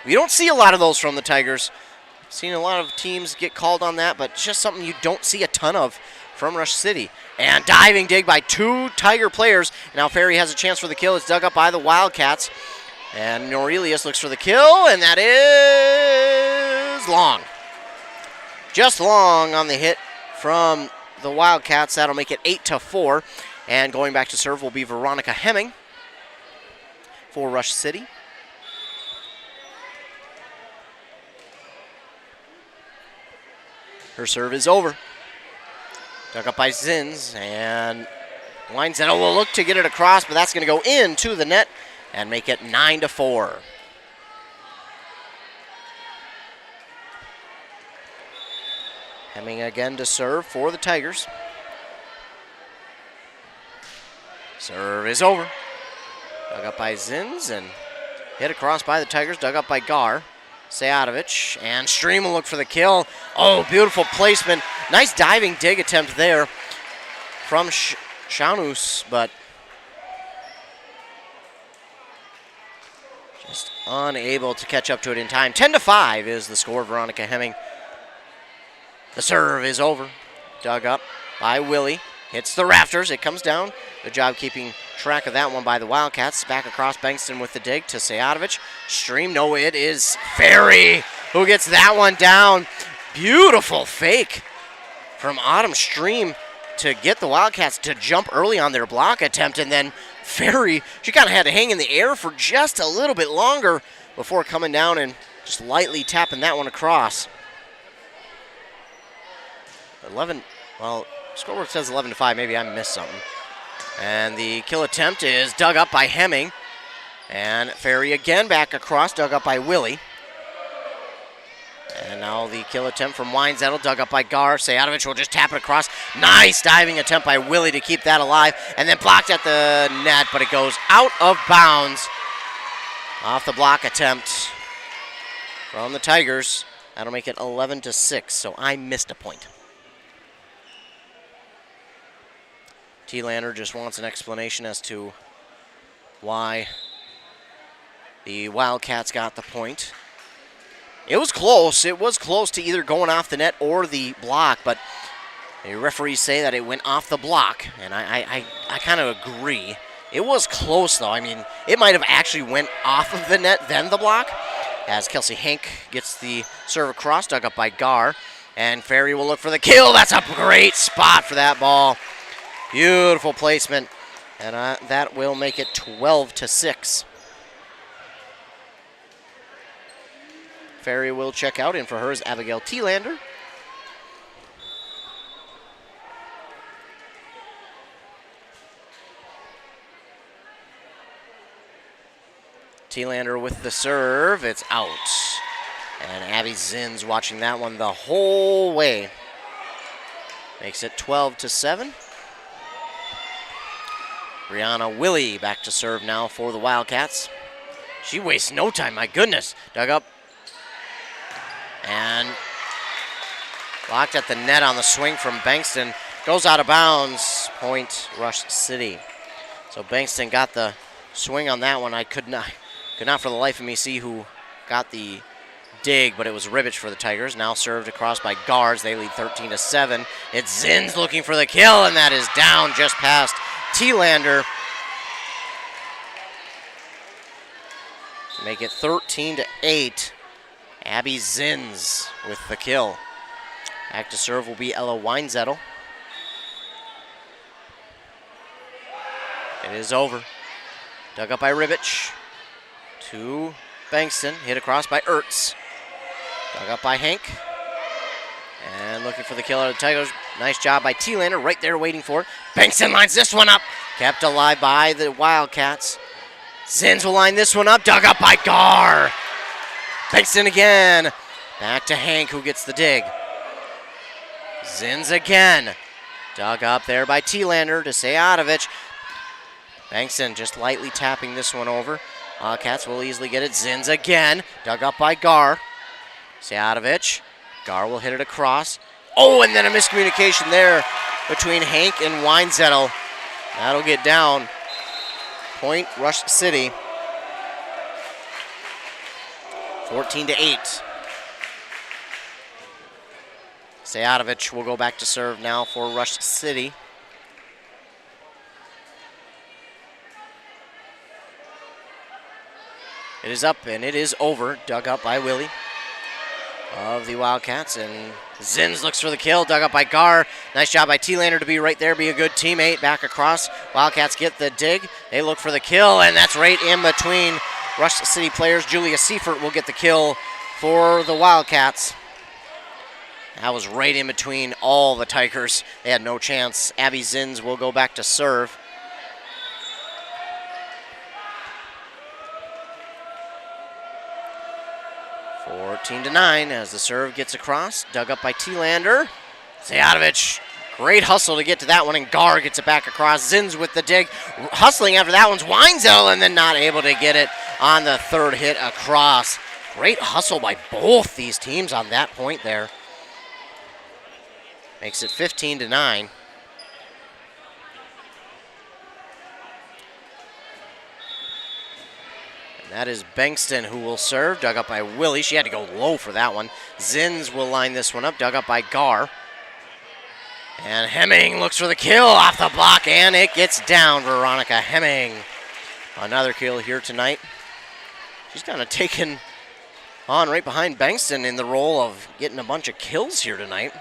We don't see a lot of those from the Tigers. Seen a lot of teams get called on that, but it's just something you don't see a ton of from Rush City. And diving dig by 2 Tiger players. Now Ferry has a chance for the kill. It's dug up by the Wildcats. And Norelius looks for the kill, and that is long. Just long on the hit from the Wildcats. That'll make it 8-4. And going back to serve will be Veronica Hemming for Rush City. Her serve is over. Dug up by Zins, and Weinzettel will look to get it across, but that's going to go into the net and make it 9-4. Hemming again to serve for the Tigers. Serve is over. Dug up by Zins and hit across by the Tigers. Dug up by Gar. Sayadovich, and Stream will look for the kill. Oh, beautiful placement. Nice diving dig attempt there from Shaunus, but just unable to catch up to it in time. 10-5 is the score. Veronica Hemming. The serve is over. Dug up by Willie. Hits the rafters. It comes down. Good job keeping track of that one by the Wildcats. Back across Bengtson with the dig to Sayadovich. Stream. No, it is Ferry who gets that one down. Beautiful fake from Autumn Stream to get the Wildcats to jump early on their block attempt. And then Ferry, she kind of had to hang in the air for just a little bit longer before coming down and just lightly tapping that one across. 11, well, scoreboard says 11-5. Maybe I missed something. And the kill attempt is dug up by Hemming. And Ferry again back across, dug up by Willie. And now the kill attempt from Weinzettel, dug up by Gar. Sayadovich will just tap it across. Nice diving attempt by Willie to keep that alive. And then blocked at the net, but it goes out of bounds. Off the block attempt from the Tigers. That'll make it 11-6, so I missed a point. T-Lander just wants an explanation as to why the Wildcats got the point. It was close. It was close to either going off the net or the block, but the referees say that it went off the block, and I kind of agree. It was close, though. I mean, it might have actually went off of the net, then the block, as Kelsey Hank gets the serve across, dug up by Gar, and Ferry will look for the kill. That's a great spot for that ball. Beautiful placement, and that will make it 12-6. Ferry will check out. In for her is Abigail T-Lander. T-Lander with the serve. It's out. And Abby Zins watching that one the whole way. Makes it 12-7. Brianna Willie back to serve now for the Wildcats. She wastes no time, my goodness. Dug up. And blocked at the net on the swing from Bengtson. Goes out of bounds. Point, Rush City. So Bengtson got the swing on that one. I could not for the life of me see who got the dig, but it was Ribbich for the Tigers. Now served across by Guards. They lead 13-7. It's Zins looking for the kill, and that is down just past T-Lander. To make it 13-8. Abby Zins with the kill. Back to serve will be Ella Weinzettel. It is over. Dug up by Ribbich. To Bengtson. Hit across by Ertz. Dug up by Hank. And looking for the kill out of the Tigers. Nice job by T-Lander right there waiting for it. Bengtson lines this one up. Kept alive by the Wildcats. Zins will line this one up. Dug up by Gar. Bengtson again. Back to Hank, who gets the dig. Zins again. Dug up there by T-Lander to Sejadovic. Bengtson just lightly tapping this one over. Cats will easily get it. Zins again. Dug up by Gar. Sejadovic. Gar will hit it across. Oh, and then a miscommunication there between Hank and Weinzettel. That'll get down. Point, Rush City. 14-8. Sejadovic will go back to serve now for Rush City. It is up and it is over. Dug up by Willie of the Wildcats. And Zins looks for the kill. Dug up by Gar. Nice job by T-Lander to be right there, be a good teammate. Back across. Wildcats get the dig. They look for the kill, and that's right in between Rush City players. Julia Seifert will get the kill for the Wildcats. That was right in between all the Tigers. They had no chance. Abby Zins will go back to serve. (14-9) as the serve gets across. Dug up by T-Lander. Sejadovic, great hustle to get to that one, and Gar gets it back across. Zins with the dig. Hustling after that one's Weinzettel, and then not able to get it on the third hit across. Great hustle by both these teams on that point there. Makes it 15-9. And that is Bengtson who will serve. Dug up by Willie. She had to go low for that one. Zins will line this one up. Dug up by Gar. And Hemming looks for the kill off the block, and it gets down. Veronica Hemming. Another kill here tonight. She's kind of taken on right behind Bengtson in the role of getting a bunch of kills here tonight.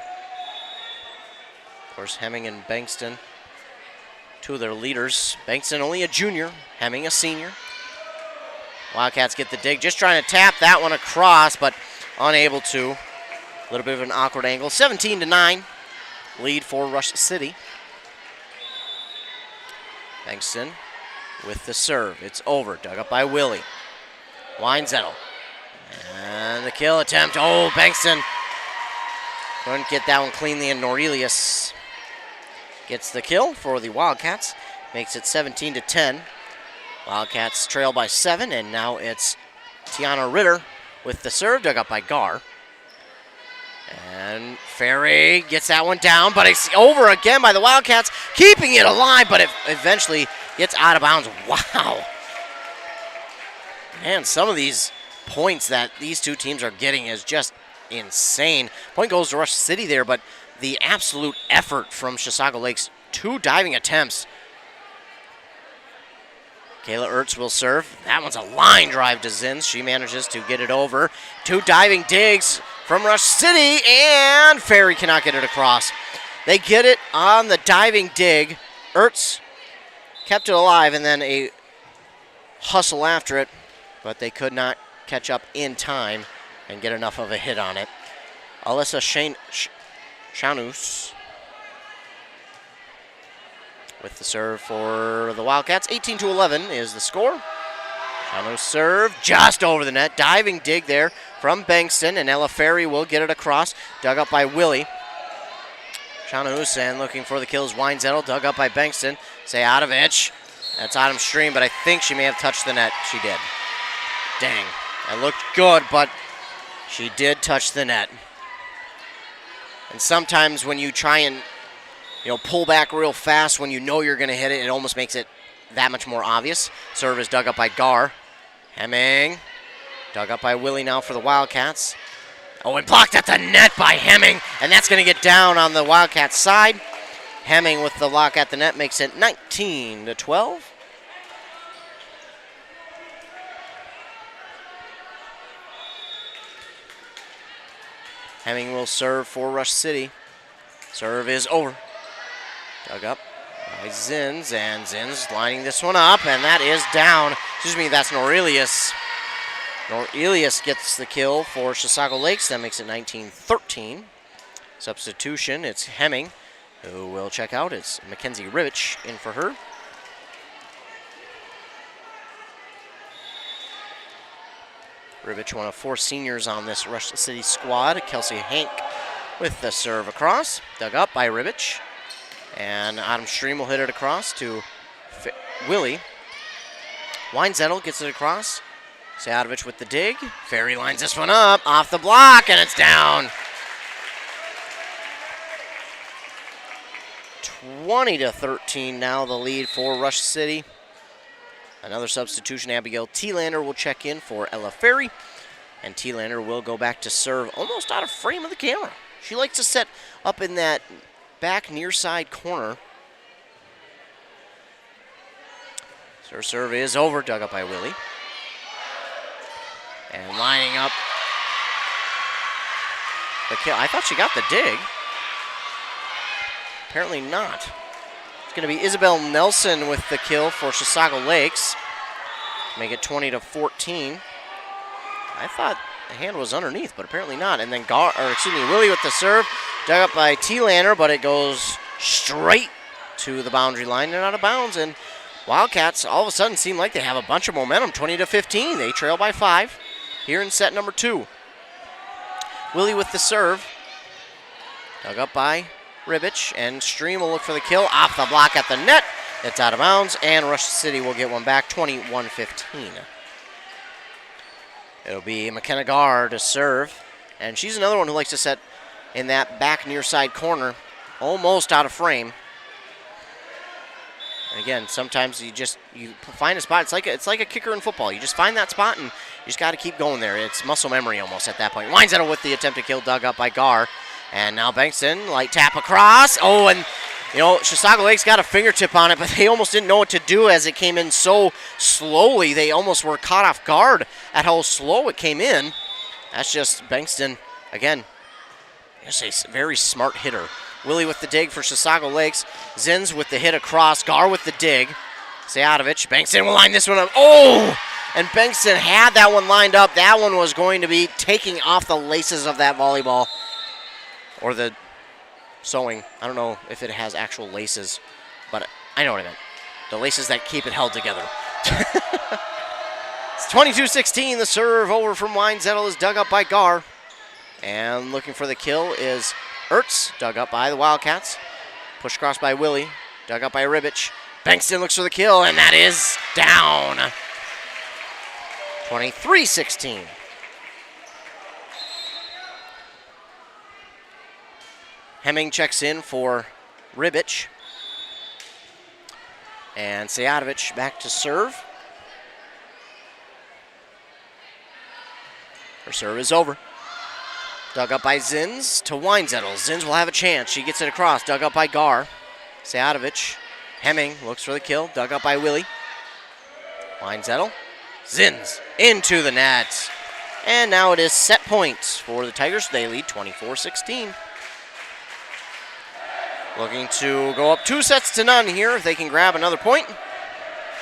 Of course, Hemming and Bengtson, two of their leaders. Bengtson only a junior, Hemming a senior. Wildcats get the dig, just trying to tap that one across, but unable to. A little bit of an awkward angle. 17-9, lead for Rush City. Bengtson with the serve. It's over, dug up by Willie. Weinzettel. And the kill attempt. Oh, Bengtson couldn't get that one cleanly, and Norelius gets the kill for the Wildcats. Makes it 17-10. Wildcats trail by 7, and now it's Tiana Ritter with the serve, dug up by Gar. And Ferry gets that one down, but it's over again by the Wildcats, keeping it alive, but it eventually gets out of bounds. Wow. Man, some of these points that these two teams are getting is just insane. Point goes to Rush City there, but the absolute effort from Chisago Lakes. 2 diving attempts. Kayla Ertz will serve. That one's a line drive to Zins. She manages to get it over. 2 diving digs from Rush City, and Ferry cannot get it across. They get it on the diving dig. Ertz kept it alive, and then a hustle after it, but they could not catch up in time and get enough of a hit on it. Alyssa Shanus with the serve for the Wildcats. 18-11 is the score. Shanus serve just over the net. Diving dig there from Bengtson, and Ella Ferry will get it across. Dug up by Willie. Shanus, and looking for the kills. Weinzettel, dug up by Bengtson. Sayadovich. That's Autumn Stream, but I think she may have touched the net. She did. Dang. That looked good, but she did touch the net. And sometimes when you try and pull back real fast when you know you're going to hit it, it almost makes it that much more obvious. Serve is dug up by Gar. Hemming. Dug up by Willie now for the Wildcats. Oh, and blocked at the net by Hemming, and that's going to get down on the Wildcats side. Hemming with the lock at the net makes it 19-12. Hemming will serve for Rush City. Serve is over. Dug up by Zins, and Zins lining this one up, and that is down. Excuse me, that's Norelius. Norelius gets the kill for Chisago Lakes. That makes it 19-13. Substitution, it's Hemming, who will check out. It's Mackenzie Rivich in for her. Rivich, one of 4 seniors on this Rush City squad. Kelsey Hank with the serve across. Dug up by Rivich. And Autumn Stream will hit it across to Willie. Weinzettel gets it across. Sayadovich with the dig. Ferry lines this one up off the block, and it's down. 20-13 now the lead for Rush City. Another substitution. Abigail Thielander will check in for Ella Ferry. And Thielander will go back to serve almost out of frame of the camera. She likes to set up in that back near side corner. So her serve is over, dug up by Willie. And lining up the kill. I thought she got the dig. Apparently not. It's going to be Isabel Nelson with the kill for Chisago Lakes. Make it 20-14. I thought the hand was underneath, but apparently not. And then Willie with the serve. Dug up by Thielander, but it goes straight to the boundary line and out of bounds. And Wildcats all of a sudden seem like they have a bunch of momentum. 20-15. They trail by 5 here in set number 2. Willie with the serve. Dug up by Ribich, and Stream will look for the kill off the block at the net. It's out of bounds, and Rush City will get one back, 21-15. It'll be McKenna Gar to serve, and she's another one who likes to set in that back near side corner, almost out of frame. And again, sometimes you find a spot. It's like a kicker in football. You just find that spot, and you just got to keep going there. It's muscle memory almost at that point. Weinzettel with the attempted kill, dug up by Gar. And now Bengtson, light tap across. Oh, and Chisago Lakes got a fingertip on it, but they almost didn't know what to do as it came in so slowly. They almost were caught off guard at how slow it came in. That's just Bengtson, again, just a very smart hitter. Willie with the dig for Chisago Lakes. Zins with the hit across. Gar with the dig. Sayadovich. Bengtson will line this one up. Oh! And Bengtson had that one lined up. That one was going to be taking off the laces of that volleyball. Or the sewing. I don't know if it has actual laces, but I know what I meant. The laces that keep it held together. It's 22-16. The serve over from Weinzettel is dug up by Gar. And looking for the kill is Ertz, dug up by the Wildcats. Pushed across by Willie, dug up by Ribich. Bengtson looks for the kill, and that is down. 23-16. Hemming checks in for Ribic. And Sejatovic back to serve. Her serve is over. Dug up by Zins to Weinzettel. Zins will have a chance. She gets it across. Dug up by Gar. Sejatovic. Hemming looks for the kill. Dug up by Willie. Weinzettel. Zins into the net. And now it is set points for the Tigers. They lead 24-16. Looking to go up 2-0 here if they can grab another point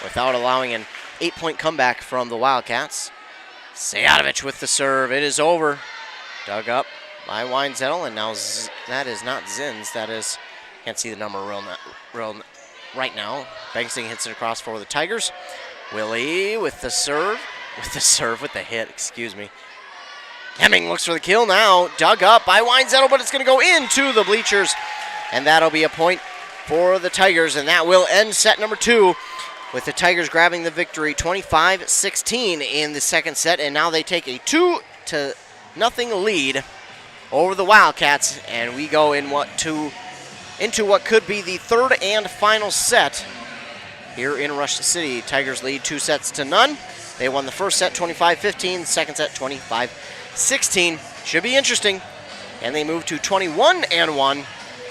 without allowing an 8-point comeback from the Wildcats. Sejatovic with the serve. It is over. Dug up by Weinzettel, and now that is not Zins. That is, can't see the number real right now. Bengtson hits it across for the Tigers. Willie with the serve. With the hit, excuse me. Hemming looks for the kill now. Dug up by Weinzettel, but it's going to go into the bleachers. And that'll be a point for the Tigers, and that will end set number 2 with the Tigers grabbing the victory 25-16 in the second set. And now they take a 2-0 lead over the Wildcats, and we go into what could be the third and final set here in Rush City. Tigers lead 2-0. They won the first set 25-15, the second set 25-16. Should be interesting. And they move to 21-1,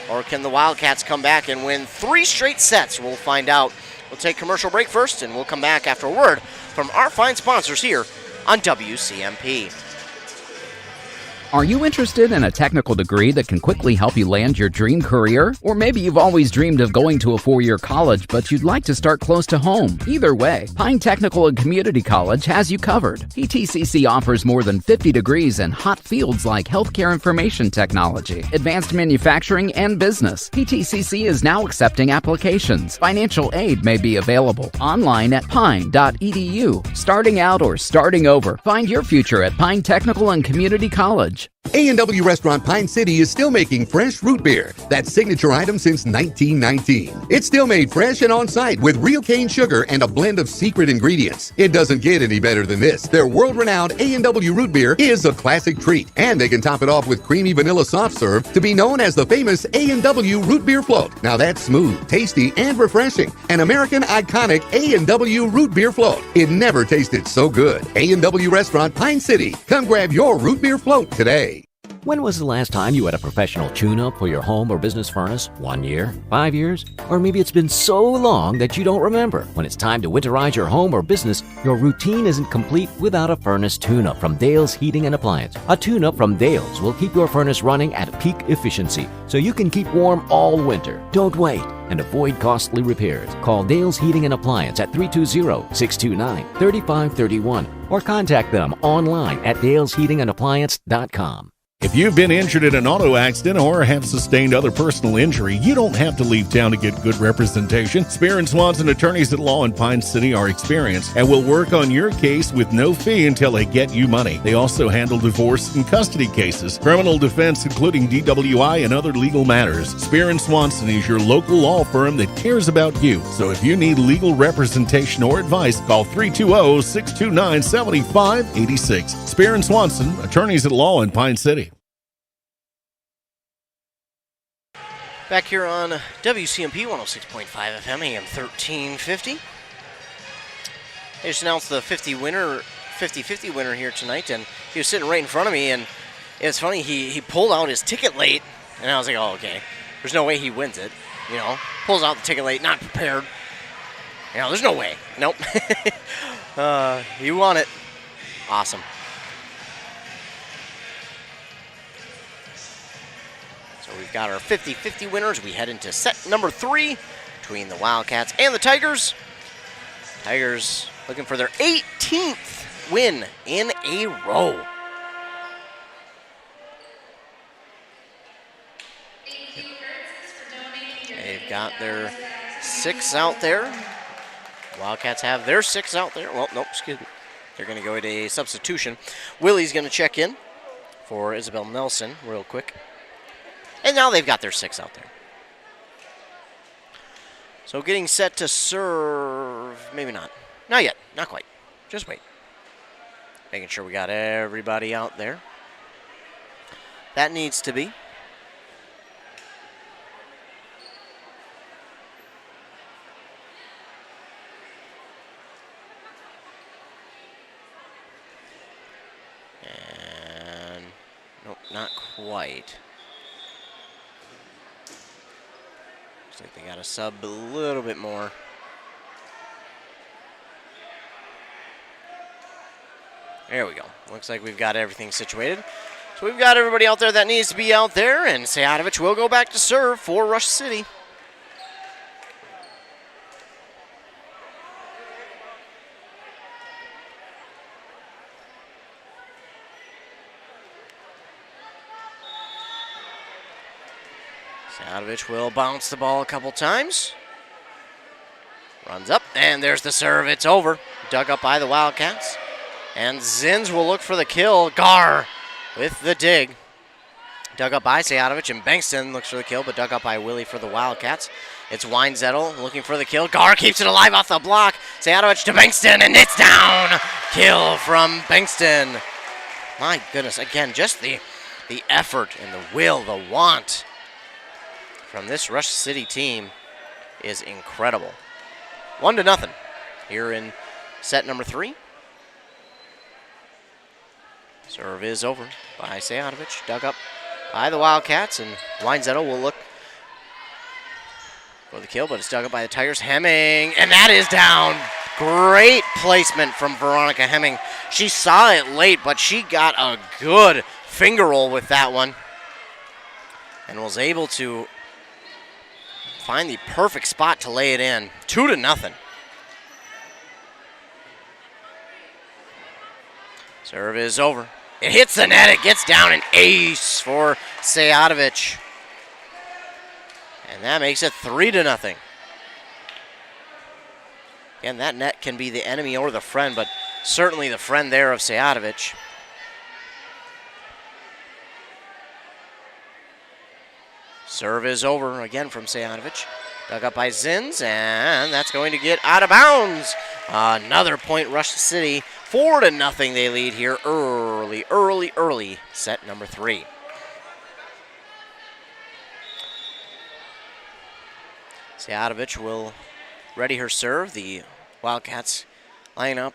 or can the Wildcats come back and win 3 straight sets? We'll find out. We'll take commercial break first, and we'll come back after a word from our fine sponsors here on WCMP. Are you interested in a technical degree that can quickly help you land your dream career? Or maybe you've always dreamed of going to a 4-year college, but you'd like to start close to home. Either way, Pine Technical and Community College has you covered. PTCC offers more than 50 degrees in hot fields like healthcare information technology, advanced manufacturing, and business. PTCC is now accepting applications. Financial aid may be available. Online at pine.edu. Starting out or starting over, find your future at Pine Technical and Community College. A&W Restaurant Pine City is still making fresh root beer, that signature item since 1919. It's still made fresh and on-site with real cane sugar and a blend of secret ingredients. It doesn't get any better than this. Their world-renowned A&W root beer is a classic treat, and they can top it off with creamy vanilla soft serve to be known as the famous A&W root beer float. Now that's smooth, tasty, and refreshing. An American iconic A&W root beer float. It never tasted so good. A&W Restaurant Pine City. Come grab your root beer float today. When was the last time you had a professional tune-up for your home or business furnace? 1 year? 5 years? Or maybe it's been so long that you don't remember. When it's time to winterize your home or business, your routine isn't complete without a furnace tune-up from Dale's Heating and Appliance. A tune-up from Dale's will keep your furnace running at peak efficiency, so you can keep warm all winter. Don't wait and avoid costly repairs. Call Dale's Heating and Appliance at 320-629-3531 or contact them online at dalesheatingandappliance.com. If you've been injured in an auto accident or have sustained other personal injury, you don't have to leave town to get good representation. Spear and Swanson attorneys at law in Pine City are experienced and will work on your case with no fee until they get you money. They also handle divorce and custody cases, criminal defense, including DWI and other legal matters. Spear and Swanson is your local law firm that cares about you. So if you need legal representation or advice, call 320-629-7586. Spear and Swanson, attorneys at law in Pine City. Back here on WCMP 106.5 FM, AM 1350. They just announced the 50-50 winner here tonight, and he was sitting right in front of me, and it's funny, he pulled out his ticket late, and I was like, oh, okay. There's no way he wins it, you know. Pulls out the ticket late, not prepared. You know, there's no way. Nope. He won it. Awesome. We've got our 50-50 winners. We head into set number 3 between the Wildcats and the Tigers. Tigers looking for their 18th win in a row. They've got their 6 out there. Wildcats have their 6 out there. Well, nope, excuse me. They're going to go to a substitution. Willie's going to check in for Isabel Nelson real quick. And now they've got their 6 out there. So getting set to serve, maybe not. Not yet, not quite. Just wait. Making sure we got everybody out there. That needs to be. not quite. Looks like they got to sub a little bit more. There we go. Looks like we've got everything situated. So we've got everybody out there that needs to be out there, and Sayadovich will go back to serve for Rush City. Sayadovich will bounce the ball a couple times. Runs up, and there's the serve. It's over. Dug up by the Wildcats. And Zins will look for the kill. Gar with the dig. Dug up by Sayadovich, and Bengtson looks for the kill, but dug up by Willie for the Wildcats. It's Weinzettel looking for the kill. Gar keeps it alive off the block. Sayadovich to Bengtson, and it's down. Kill from Bengtson. My goodness, again, just the effort and the will, the want from this Rush City team is incredible. 1-0 here in set number 3. Serve is over by Sayadovich. Dug up by the Wildcats, and Weinzettel will look for the kill, but it's dug up by the Tigers. Hemming, and that is down. Great placement from Veronica Hemming. She saw it late, but she got a good finger roll with that one and was able to find the perfect spot to lay it in. 2-0. Serve is over. It hits the net. It gets down, an ace for Sayadovich. And that makes it 3-0. Again, that net can be the enemy or the friend, but certainly the friend there of Sayadovich. Serve is over again from Sayadovich. Dug up by Zins, and that's going to get out of bounds. Another point, Rush City. 4-0 they lead here early, set number 3. Sayadovich will ready her serve. The Wildcats line up,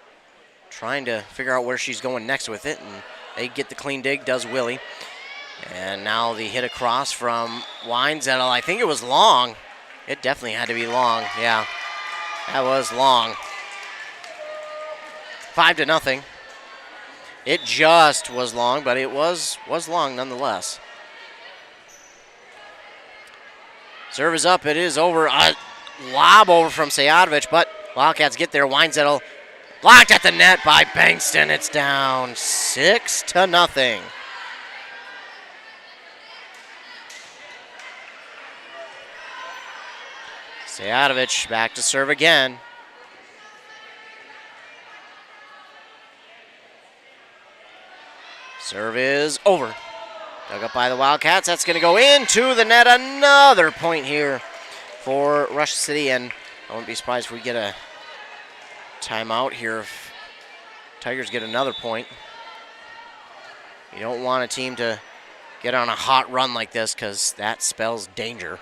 trying to figure out where she's going next with it, and they get the clean dig, does Willie. And now the hit across from Weinzettel. I think it was long. It definitely had to be long, yeah. That was long. 5-0. It just was long, but it was long nonetheless. Serve is up. It is over. A lob over from Sayadovich, but Wildcats get there. Weinzettel blocked at the net by Bengtson. It's down 6-0. Sayadovich back to serve again. Serve is over. Dug up by the Wildcats. That's going to go into the net. Another point here for Rush City, and I wouldn't be surprised if we get a timeout here if Tigers get another point. You don't want a team to get on a hot run like this because that spells danger.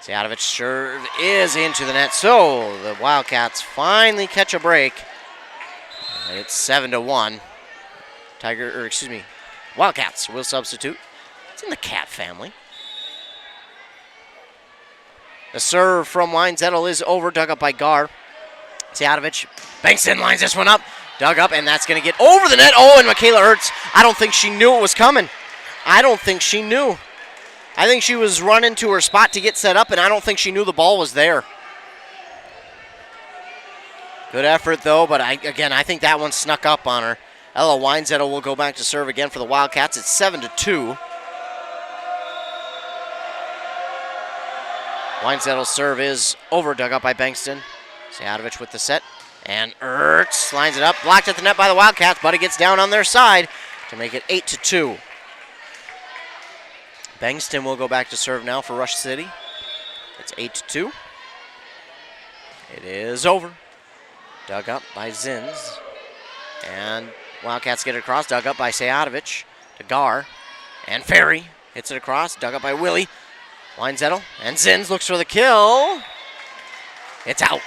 Sayadovich serve is into the net, so the Wildcats finally catch a break. It's 7-1. Wildcats will substitute. It's in the Cat family. The serve from Weinzettel is over, dug up by Gar. Sayadovich, Bengtson lines this one up, dug up, and that's going to get over the net. Oh, and Michaela Ertz, I don't think she knew it was coming. I don't think she knew. I think she was running to her spot to get set up, and I don't think she knew the ball was there. Good effort, though, but I think that one snuck up on her. Ella Weinzettel will go back to serve again for the Wildcats. It's 7-2. Weinzettel's serve is over, dug up by Bengtson. Sayadovich with the set, and Ertz lines it up, blocked at the net by the Wildcats, but it gets down on their side to make it 8-2. Bengtson will go back to serve now for Rush City. It's 8-2. It is over. Dug up by Zins. And Wildcats get it across, dug up by Sayadovich to Gar. And Ferry hits it across, dug up by Willie. Weinzettel, and Zins looks for the kill. It's out.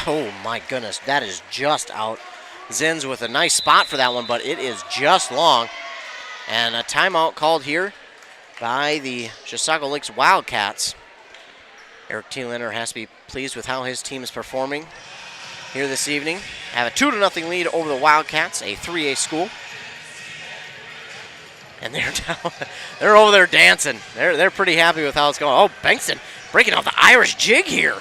Oh my goodness, that is just out. Zins with a nice spot for that one, but it is just long. And a timeout called here by the Chisago Lakes Wildcats. Eric Thielander has to be pleased with how his team is performing here this evening. Have a 2-0 lead over the Wildcats, a 3A school. And they're down, they're over there dancing. They're pretty happy with how it's going. Oh, Bengtson breaking out the Irish jig here.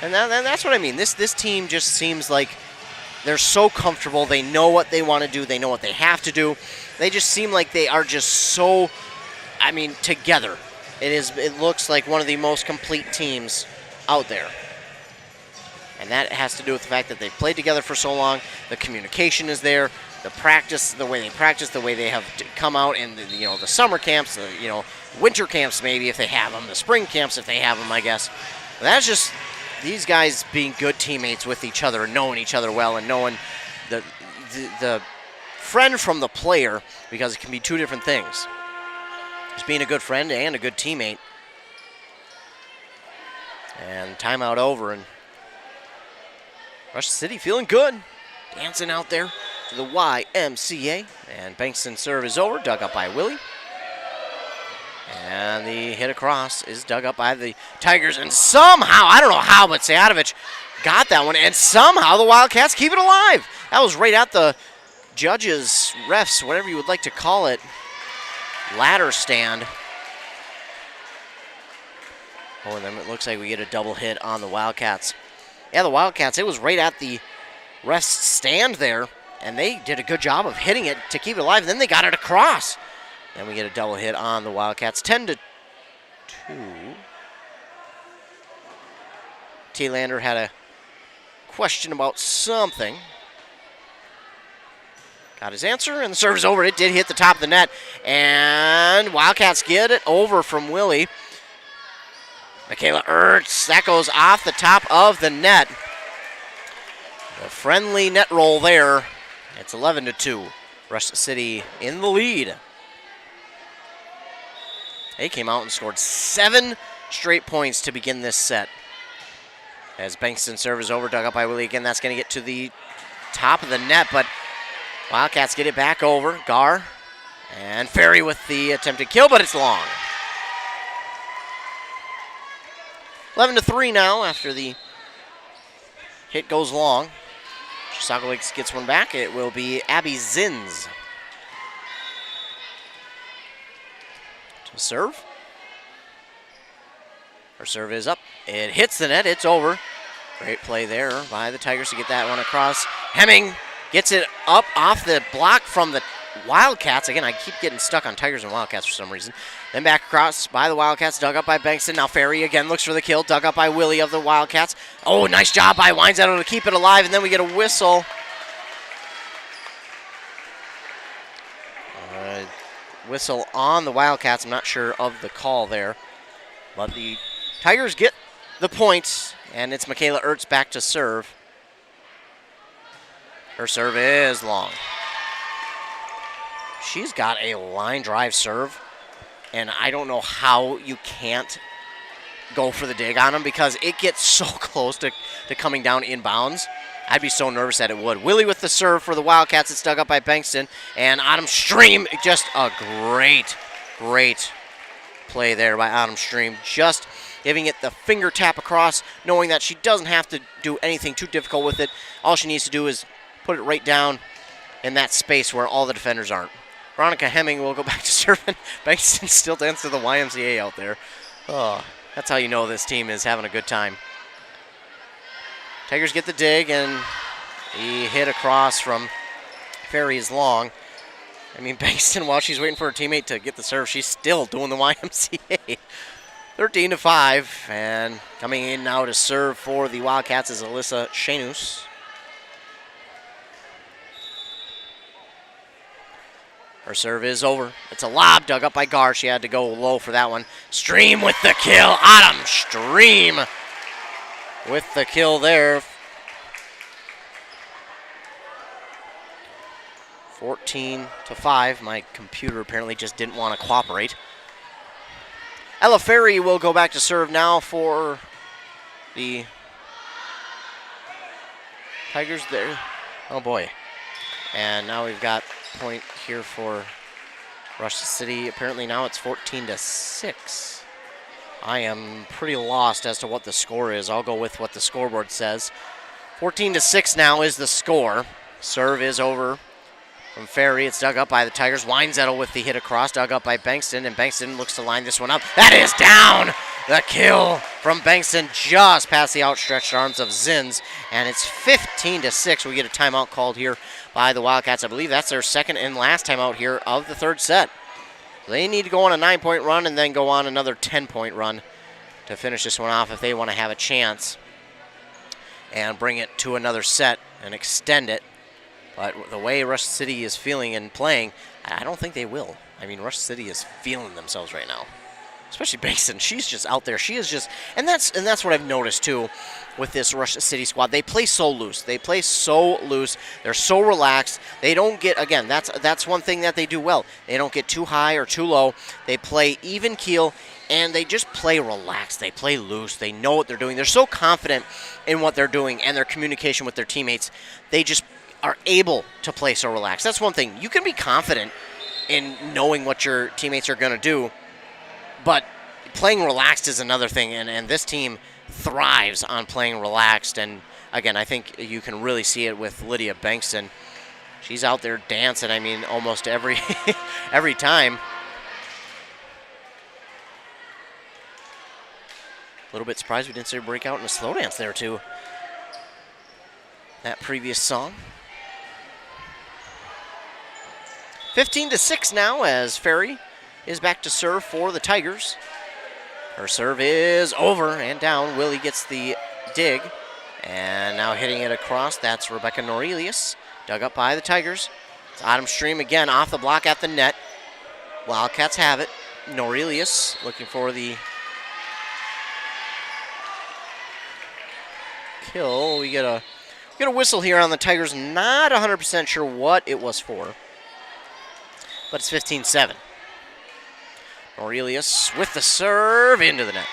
And that's what I mean. This team just seems like they're so comfortable. They know what they want to do. They know what they have to do. They just seem like they are just so, together. It looks like one of the most complete teams out there. And that has to do with the fact that they've played together for so long. The communication is there. The practice, the way they practice, the way they have come out in the summer camps, the winter camps maybe if they have them, the spring camps if they have them, I guess. But that's just these guys being good teammates with each other and knowing each other well and knowing the friend from the player, because it can be two different things. Just being a good friend and a good teammate. And timeout over, and Rush City feeling good. Dancing out there to the YMCA. And Bengtson serve is over, dug up by Willie. And the hit across is dug up by the Tigers. And somehow, I don't know how, but Sayadovich got that one. And somehow the Wildcats keep it alive. That was right at the judges, refs, whatever you would like to call it, ladder stand. Oh, and then it looks like we get a double hit on the Wildcats. Yeah, the Wildcats, it was right at the refs stand there, and they did a good job of hitting it to keep it alive. And then they got it across. Then we get a double hit on the Wildcats, 10-2. Thielander had a question about something. Got his answer, and the serve is over. It did hit the top of the net, and Wildcats get it over from Willie. Michaela Ertz, that goes off the top of the net. The friendly net roll there. It's 11-2. Rush City in the lead. They came out and scored 7 straight points to begin this set. As Bengtson serve is over, dug up by Willie again. That's going to get to the top of the net, but Wildcats get it back over. Gar and Ferry with the attempted kill, but it's long. 11-3 now after the hit goes long. Chisago Lakes gets one back. It will be Abby Zins to serve. Her serve is up. It hits the net. It's over. Great play there by the Tigers to get that one across. Hemming gets it up off the block from the Wildcats. Again, I keep getting stuck on Tigers and Wildcats for some reason. Then back across by the Wildcats, dug up by Bengtson. Now Ferry again looks for the kill, dug up by Willie of the Wildcats. Oh, nice job by Weinzettel to keep it alive, and then we get a whistle. Whistle on the Wildcats. I'm not sure of the call there. But the Tigers get the points, and it's Michaela Ertz back to serve. Her serve is long. She's got a line drive serve, and I don't know how you can't go for the dig on them because it gets so close to coming down inbounds. I'd be so nervous that it would. Willie with the serve for the Wildcats. It's dug up by Bengtson, and Autumn Stream, just a great play there by Autumn Stream. Just giving it the finger tap across, knowing that she doesn't have to do anything too difficult with it. All she needs to do is put it right down in that space where all the defenders aren't. Veronica Hemming will go back to serving. Bengtson still dancing to the YMCA out there. Oh, that's how you know this team is having a good time. Tigers get the dig, and he hit across from Ferry is long. I mean, Bengtson, while she's waiting for her teammate to get the serve, she's still doing the YMCA. 13-5, and coming in now to serve for the Wildcats is Alyssa Shanus. Her serve is over. It's a lob dug up by Gar. She had to go low for that one. Stream with the kill. Autumn Stream with the kill there. 14-5. My computer apparently just didn't want to cooperate. Ella Ferry will go back to serve now for the Tigers there. Oh boy. And now we've got point here for Rush City. Apparently now it's 14-6. I am pretty lost as to what the score is. I'll go with what the scoreboard says. 14-6 now is the score. Serve is over from Ferry. It's dug up by the Tigers. Weinzettel with the hit across, dug up by Bengtson, and Bengtson looks to line this one up. That is down! The kill from Bengtson just past the outstretched arms of Zins, and it's 15-6. We get a timeout called here by the Wildcats. I believe that's their second and last timeout here of the third set. They need to go on a 9-point run and then go on another 10-point run to finish this one off if they want to have a chance and bring it to another set and extend it. But the way Rush City is feeling and playing, I don't think they will. I mean, Rush City is feeling themselves right now. Especially Bengtson. She's just out there. She is just, and that's what I've noticed too with this Rush City squad. They play so loose. They play so loose. They're so relaxed. They don't get, again, that's one thing that they do well. They don't get too high or too low. They play even keel, and they just play relaxed. They play loose. They know what they're doing. They're so confident in what they're doing and their communication with their teammates. They just are able to play so relaxed. That's one thing. You can be confident in knowing what your teammates are going to do, but playing relaxed is another thing, and this team thrives on playing relaxed. And again, I think you can really see it with Lydia Bengtson. She's out there dancing, I mean, almost every every time. A little bit surprised we didn't see her break out in a slow dance there too. That previous song. 15-6 now as Ferry is back to serve for the Tigers. Her serve is over and down. Willie gets the dig. And now hitting it across, that's Rebecca Norelius. Dug up by the Tigers. It's Autumn Stream again off the block at the net. Wildcats have it. Norelius looking for the kill. We get a whistle here on the Tigers. Not 100% sure what it was for, but it's 15-7. Norelius with the serve into the net.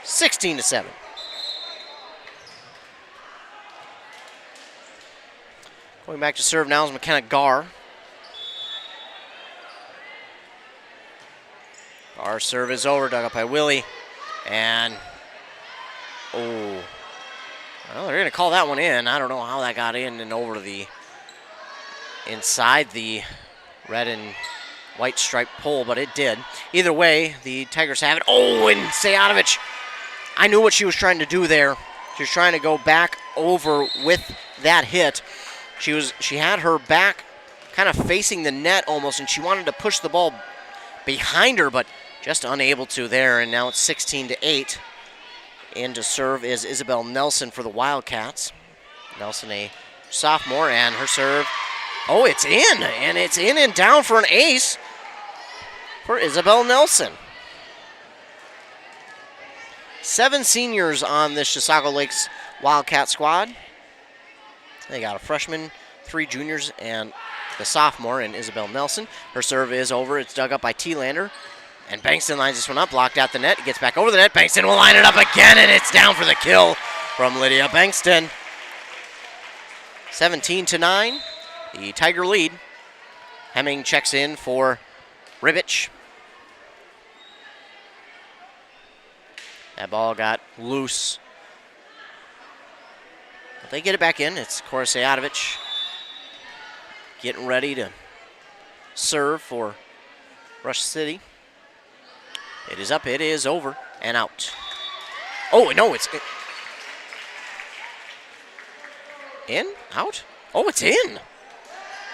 16-7. Going back to serve now is McKenna Garr. Garr's serve is over, dug up by Willie. And, well, they're going to call that one in. I don't know how that got in and over the inside the red and white striped pole, but it did. Either way, the Tigers have it. Oh, and Sayanovic, I knew what she was trying to do there. She was trying to go back over with that hit. She had her back kind of facing the net almost, and she wanted to push the ball behind her, but just unable to there. And now it's 16-8. In to serve is Isabel Nelson for the Wildcats. Nelson, a sophomore, and her serve. Oh, it's in, and it's in and down for an ace for Isabel Nelson. 7 seniors on this Chisago Lakes Wildcat squad. They got a freshman, 3 juniors, and the sophomore in Isabel Nelson. Her serve is over. It's dug up by T-Lander. And Bengtson lines this one up, blocked out the net. Gets back over the net. Bengtson will line it up again, and it's down for the kill from Lydia Bengtson. 17-9, the Tiger lead. Hemming checks in for Ribich. That ball got loose. But they get it back in. It's Cora Sayanovic getting ready to serve for Rush City. It is up, it is over, and out. Oh, no, it's in, out? Oh, it's in.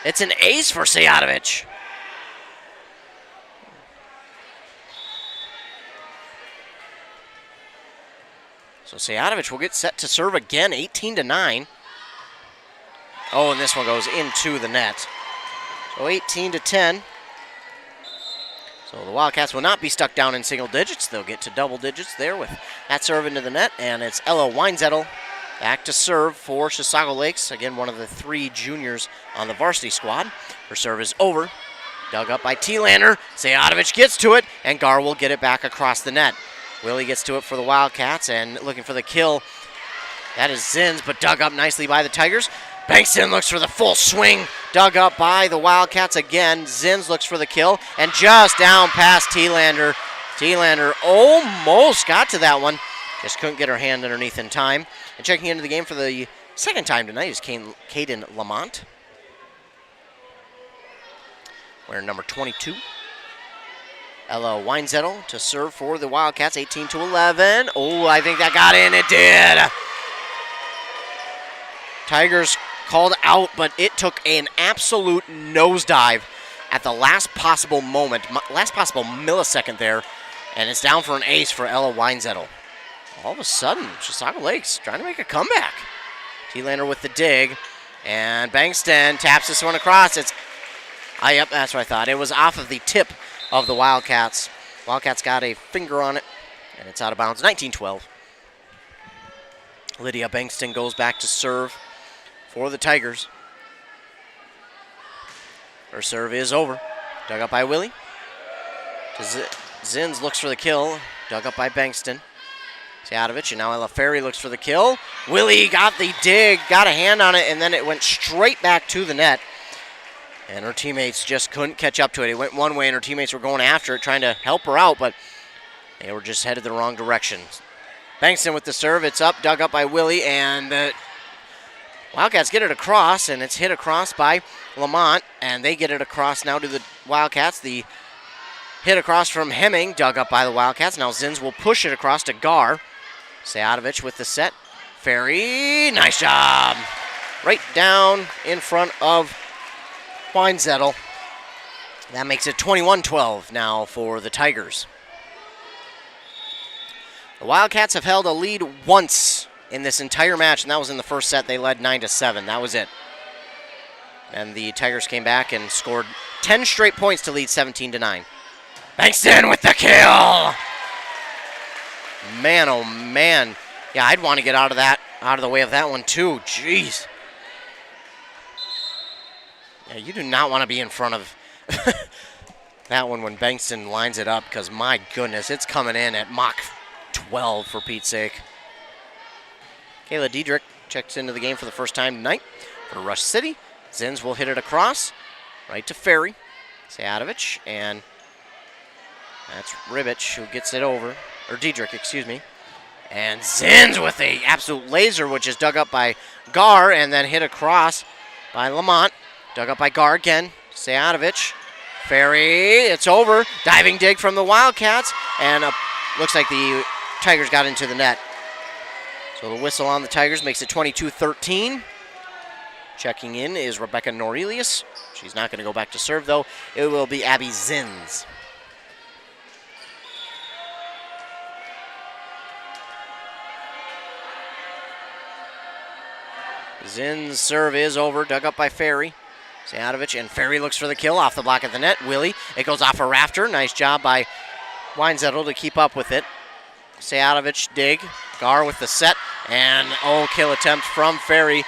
It's an ace for Sayanovic. So Sayanovic will get set to serve again, 18-9. Oh, and this one goes into the net. So 18-10. So the Wildcats will not be stuck down in single digits. They'll get to double digits there with that serve into the net. And it's Ella Weinzettel back to serve for Chisago Lakes. Again, one of the 3 juniors on the varsity squad. Her serve is over. Dug up by T-Lander. Sayanovic gets to it, and Gar will get it back across the net. Willie gets to it for the Wildcats and looking for the kill. That is Zins, but dug up nicely by the Tigers. Bengtson looks for the full swing. Dug up by the Wildcats again. Zins looks for the kill. And just down past Thielander. Thielander almost got to that one. Just couldn't get her hand underneath in time. And checking into the game for the second time tonight is Caden Lamont. Wearing number 22. Ella Weinzettel to serve for the Wildcats, 18-11. Oh, I think that got in. It did. Tigers called out, but it took an absolute nosedive at the last possible moment, last possible millisecond there, and it's down for an ace for Ella Weinzettel. All of a sudden, Chisago Lakes trying to make a comeback. Thielander with the dig, and Bengtson taps this one across. Yep, that's what I thought. It was off of the tip of the Wildcats. Wildcats got a finger on it, and it's out of bounds, 19-12. Lydia Bengtson goes back to serve for the Tigers. Her serve is over. Dug up by Willie. Zins looks for the kill. Dug up by Bengtson. Sjatovic, and now Ella Ferry looks for the kill. Willie got the dig, got a hand on it, and then it went straight back to the net. And her teammates just couldn't catch up to it. It went one way, and her teammates were going after it, trying to help her out, but they were just headed the wrong direction. Bengtson with the serve. It's up, dug up by Willie, and the Wildcats get it across, and it's hit across by Lamont, and they get it across now to the Wildcats. The hit across from Hemming, dug up by the Wildcats. Now Zins will push it across to Gar. Sjatovic with the set. Ferry, nice job. Right down in front of Weinzettel. That makes it 21-12 now for the Tigers. The Wildcats have held a lead once in this entire match, and that was in the first set. They led 9-7. That was it. And the Tigers came back and scored 10 straight points to lead 17-9. Bengtson with the kill. Man, oh man. Yeah, I'd want to get out of the way of that one too. Jeez. Yeah, you do not want to be in front of that one when Bengtson lines it up, because my goodness, it's coming in at Mach 12 for Pete's sake. Kayla Diedrich checks into the game for the first time tonight for Rush City. Zins will hit it across, right to Ferry. Sjatovic, and that's Ribich who gets it over, or Diedrich, excuse me. And Zins with a absolute laser, which is dug up by Gar, and then hit across by Lamont. Dug up by Gar again. Sjatovic. Ferry, it's over. Diving dig from the Wildcats, and looks like the Tigers got into the net. So the whistle on the Tigers makes it 22-13. Checking in is Rebecca Norelius. She's not going to go back to serve, though. It will be Abby Zins. Zins' serve is over, dug up by Ferry. Sjatovic, and Ferry looks for the kill off the block of the net. Willie, it goes off a rafter. Nice job by Weinzettel to keep up with it. Sjatovic dig. Gar with the set, and kill attempt from Ferry.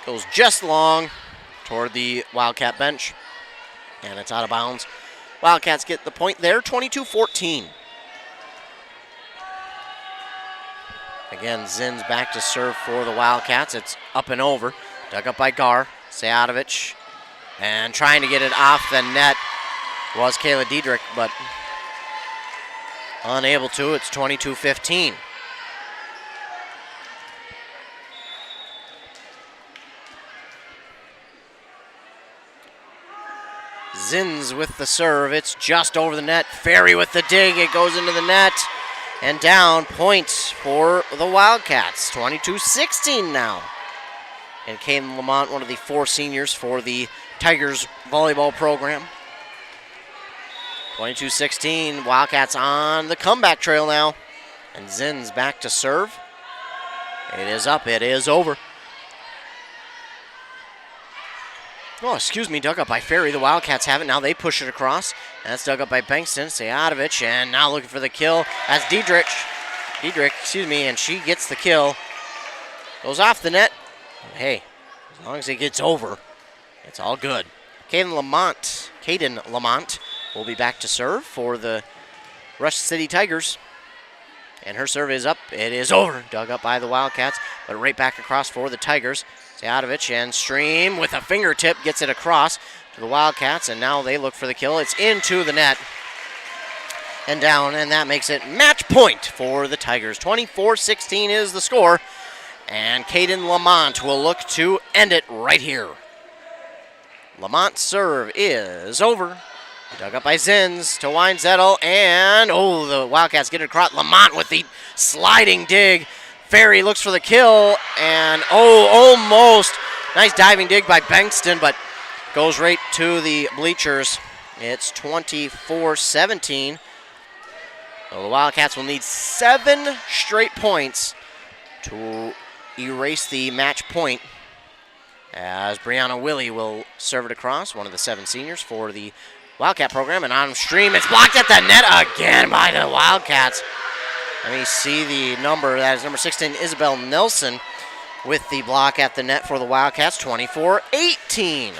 Goes just long toward the Wildcat bench, and it's out of bounds. Wildcats get the point there, 22-14. Again, Zins back to serve for the Wildcats. It's up and over. Dug up by Gar. Sjatovic. And trying to get it off the net was Kayla Diedrich, but unable to. It's 22-15. Zins with the serve. It's just over the net. Ferry with the dig. It goes into the net. And down, points for the Wildcats. 22-16 now. And Caden Lamont, one of the 4 seniors for the Tigers volleyball program. 22-16, Wildcats on the comeback trail now. And Zins back to serve. It is up, it is over. Oh, excuse me, dug up by Ferry. The Wildcats have it. Now they push it across. And that's dug up by Bengtson. Sjatovic, and now looking for the kill. That's Diedrich, and she gets the kill. Goes off the net. Hey, as long as it gets over, it's all good. Caden Lamont will be back to serve for the Rush City Tigers. And her serve is up. It is over. Dug up by the Wildcats, but right back across for the Tigers. Zajatovic and Stream with a fingertip gets it across to the Wildcats, and now they look for the kill. It's into the net and down, and that makes it match point for the Tigers. 24-16 is the score, and Caden Lamont will look to end it right here. Lamont's serve is over. Dug up by Zins to Weinzettel, and the Wildcats get it across. Lamont with the sliding dig. Ferry looks for the kill, and almost. Nice diving dig by Bengtson, but goes right to the bleachers. It's 24-17. So the Wildcats will need 7 straight points to erase the match point, as Brianna Willie will serve it across, one of the 7 seniors for the Wildcat program, and on stream, it's blocked at the net again by the Wildcats. Let me see the number. That is number 16, Isabel Nelson, with the block at the net for the Wildcats, 24-18.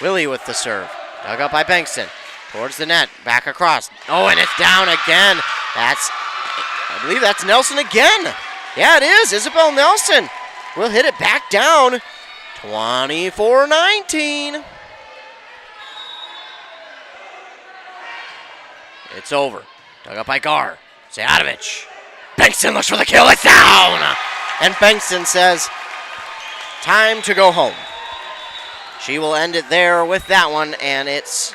Willie with the serve. Dug up by Bengtson. Towards the net. Back across. And it's down again. I believe that's Nelson again. Yeah, it is. Isabel Nelson will hit it back down. 24-19. It's over. Dug up by Gar. Zajatovic. Bengtson looks for the kill. It's down. And Bengtson says, time to go home. She will end it there with that one, and it's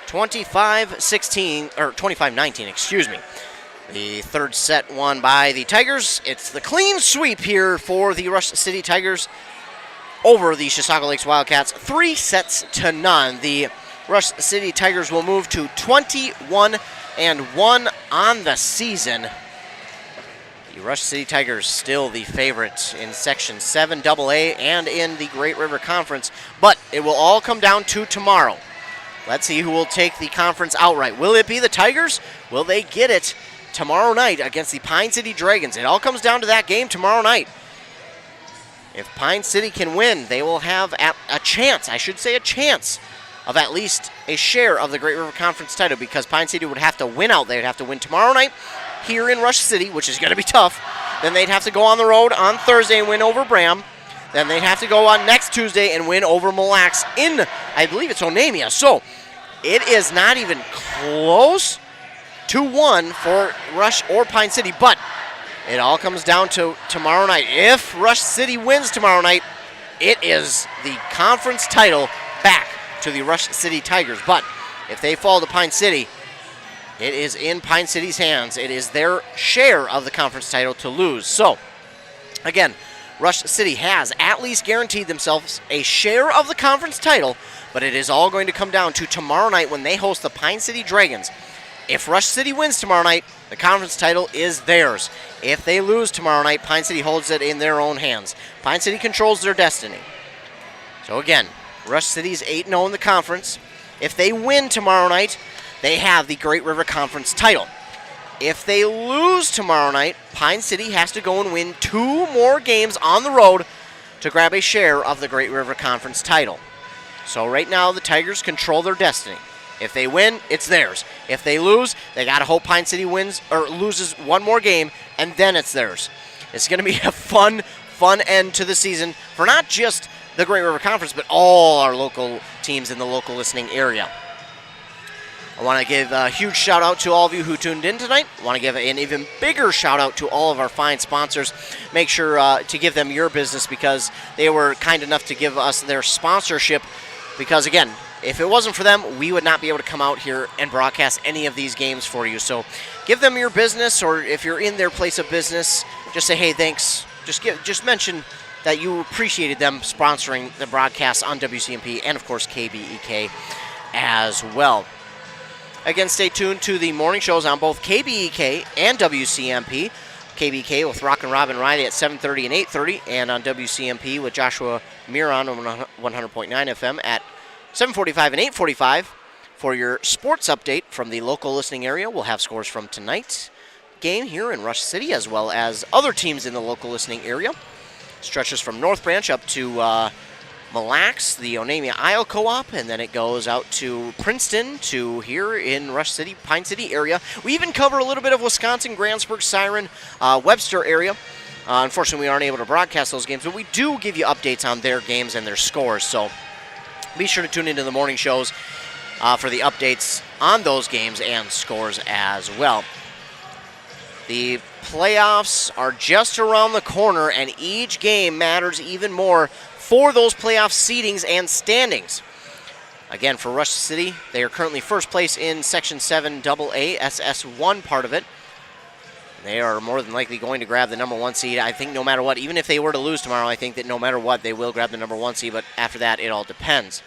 25-16, or 25-19, excuse me. The third set won by the Tigers. It's the clean sweep here for the Rush City Tigers over the Chisago Lakes Wildcats, 3-0. The Rush City Tigers will move to 21-1 on the season. The Rush City Tigers still the favorite in Section 7 AA and in the Great River Conference, but it will all come down to tomorrow. Let's see who will take the conference outright. Will it be the Tigers? Will they get it tomorrow night against the Pine City Dragons? It all comes down to that game tomorrow night. If Pine City can win, they will have a chance of at least a share of the Great River Conference title, because Pine City would have to win out. They would have to win tomorrow night here in Rush City, which is going to be tough. Then they'd have to go on the road on Thursday and win over Bram. Then they'd have to go on next Tuesday and win over Mille Lacs in, I believe it's Onamia. So it is not even close to 1 for Rush or Pine City, but it all comes down to tomorrow night. If Rush City wins tomorrow night, it is the conference title back to the Rush City Tigers. But if they fall to Pine City, it is in Pine City's hands. It is their share of the conference title to lose. So, again, Rush City has at least guaranteed themselves a share of the conference title, but it is all going to come down to tomorrow night when they host the Pine City Dragons. If Rush City wins tomorrow night, the conference title is theirs. If they lose tomorrow night, Pine City holds it in their own hands. Pine City controls their destiny. So again, Rush City's 8-0 in the conference. If they win tomorrow night, they have the Great River Conference title. If they lose tomorrow night, Pine City has to go and win 2 more games on the road to grab a share of the Great River Conference title. So right now, the Tigers control their destiny. If they win, it's theirs. If they lose, they got to hope Pine City wins or loses 1 more game, and then it's theirs. It's going to be a fun end to the season for not just the Great River Conference, but all our local teams in the local listening area. I want to give a huge shout out to all of you who tuned in tonight. I want to give an even bigger shout out to all of our fine sponsors. Make sure to give them your business, because they were kind enough to give us their sponsorship, because again, if it wasn't for them, we would not be able to come out here and broadcast any of these games for you. So give them your business, or if you're in their place of business, just say, hey, thanks. Just mention that you appreciated them sponsoring the broadcast on WCMP and, of course, KBEK as well. Again, stay tuned to the morning shows on both KBEK and WCMP. KBEK with Rock and Robin Riley at 7:30 and 8:30, and on WCMP with Joshua Miron on 100.9 FM at 7:45 and 8:45 for your sports update from the local listening area. We'll have scores from tonight's game here in Rush City, as well as other teams in the local listening area. Stretches from North Branch up to Mille Lacs, the Onamia Isle Co-op, and then it goes out to Princeton to here in Rush City, Pine City area. We even cover a little bit of Wisconsin, Grantsburg, Siren, Webster area. Unfortunately, we aren't able to broadcast those games, but we do give you updates on their games and their scores. So be sure to tune into the morning shows for the updates on those games and scores as well. The playoffs are just around the corner, and each game matters even more for those playoff seedings and standings. Again, for Rush City, they are currently first place in Section 7 AA SS1 part of it. They are more than likely going to grab the number 1 seed. I think no matter what, even if they were to lose tomorrow, I think that no matter what, they will grab the number 1 seed, but after that, it all depends.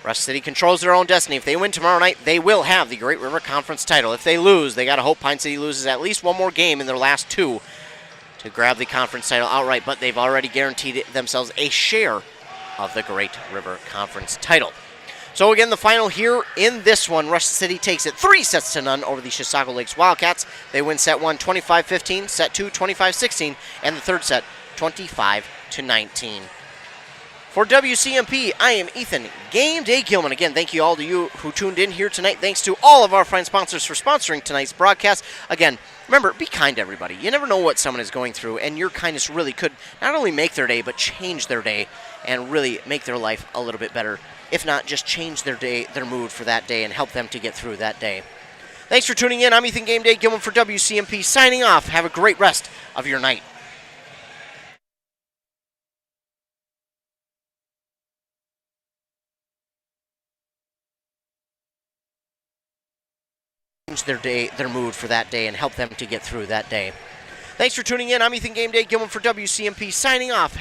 Rush City controls their own destiny. If they win tomorrow night, they will have the Great River Conference title. If they lose, they got to hope Pine City loses at least one more game in their last 2 to grab the conference title outright, but they've already guaranteed themselves a share of the Great River Conference title. So again, the final here in this one, Rush City takes it 3-0 over the Chisago Lakes Wildcats. They win set 1 25-15, set 2 25-16, and the third set 25-19. For WCMP, I am Ethan Game Day Gilman. Again, thank you all to you who tuned in here tonight. Thanks to all of our fine sponsors for sponsoring tonight's broadcast. Again, remember, be kind to everybody. You never know what someone is going through, and your kindness really could not only make their day, but change their day and really make their life a little bit better. If not, just change their day, their mood for that day, and help them to get through that day. Thanks for tuning in. I'm Ethan Game Day Gilman for WCMP, signing off. Have a great rest of your night. Their mood for that day and help them to get through that day. Thanks for tuning in. I'm Ethan Game Day Gilman for WCMP, signing off.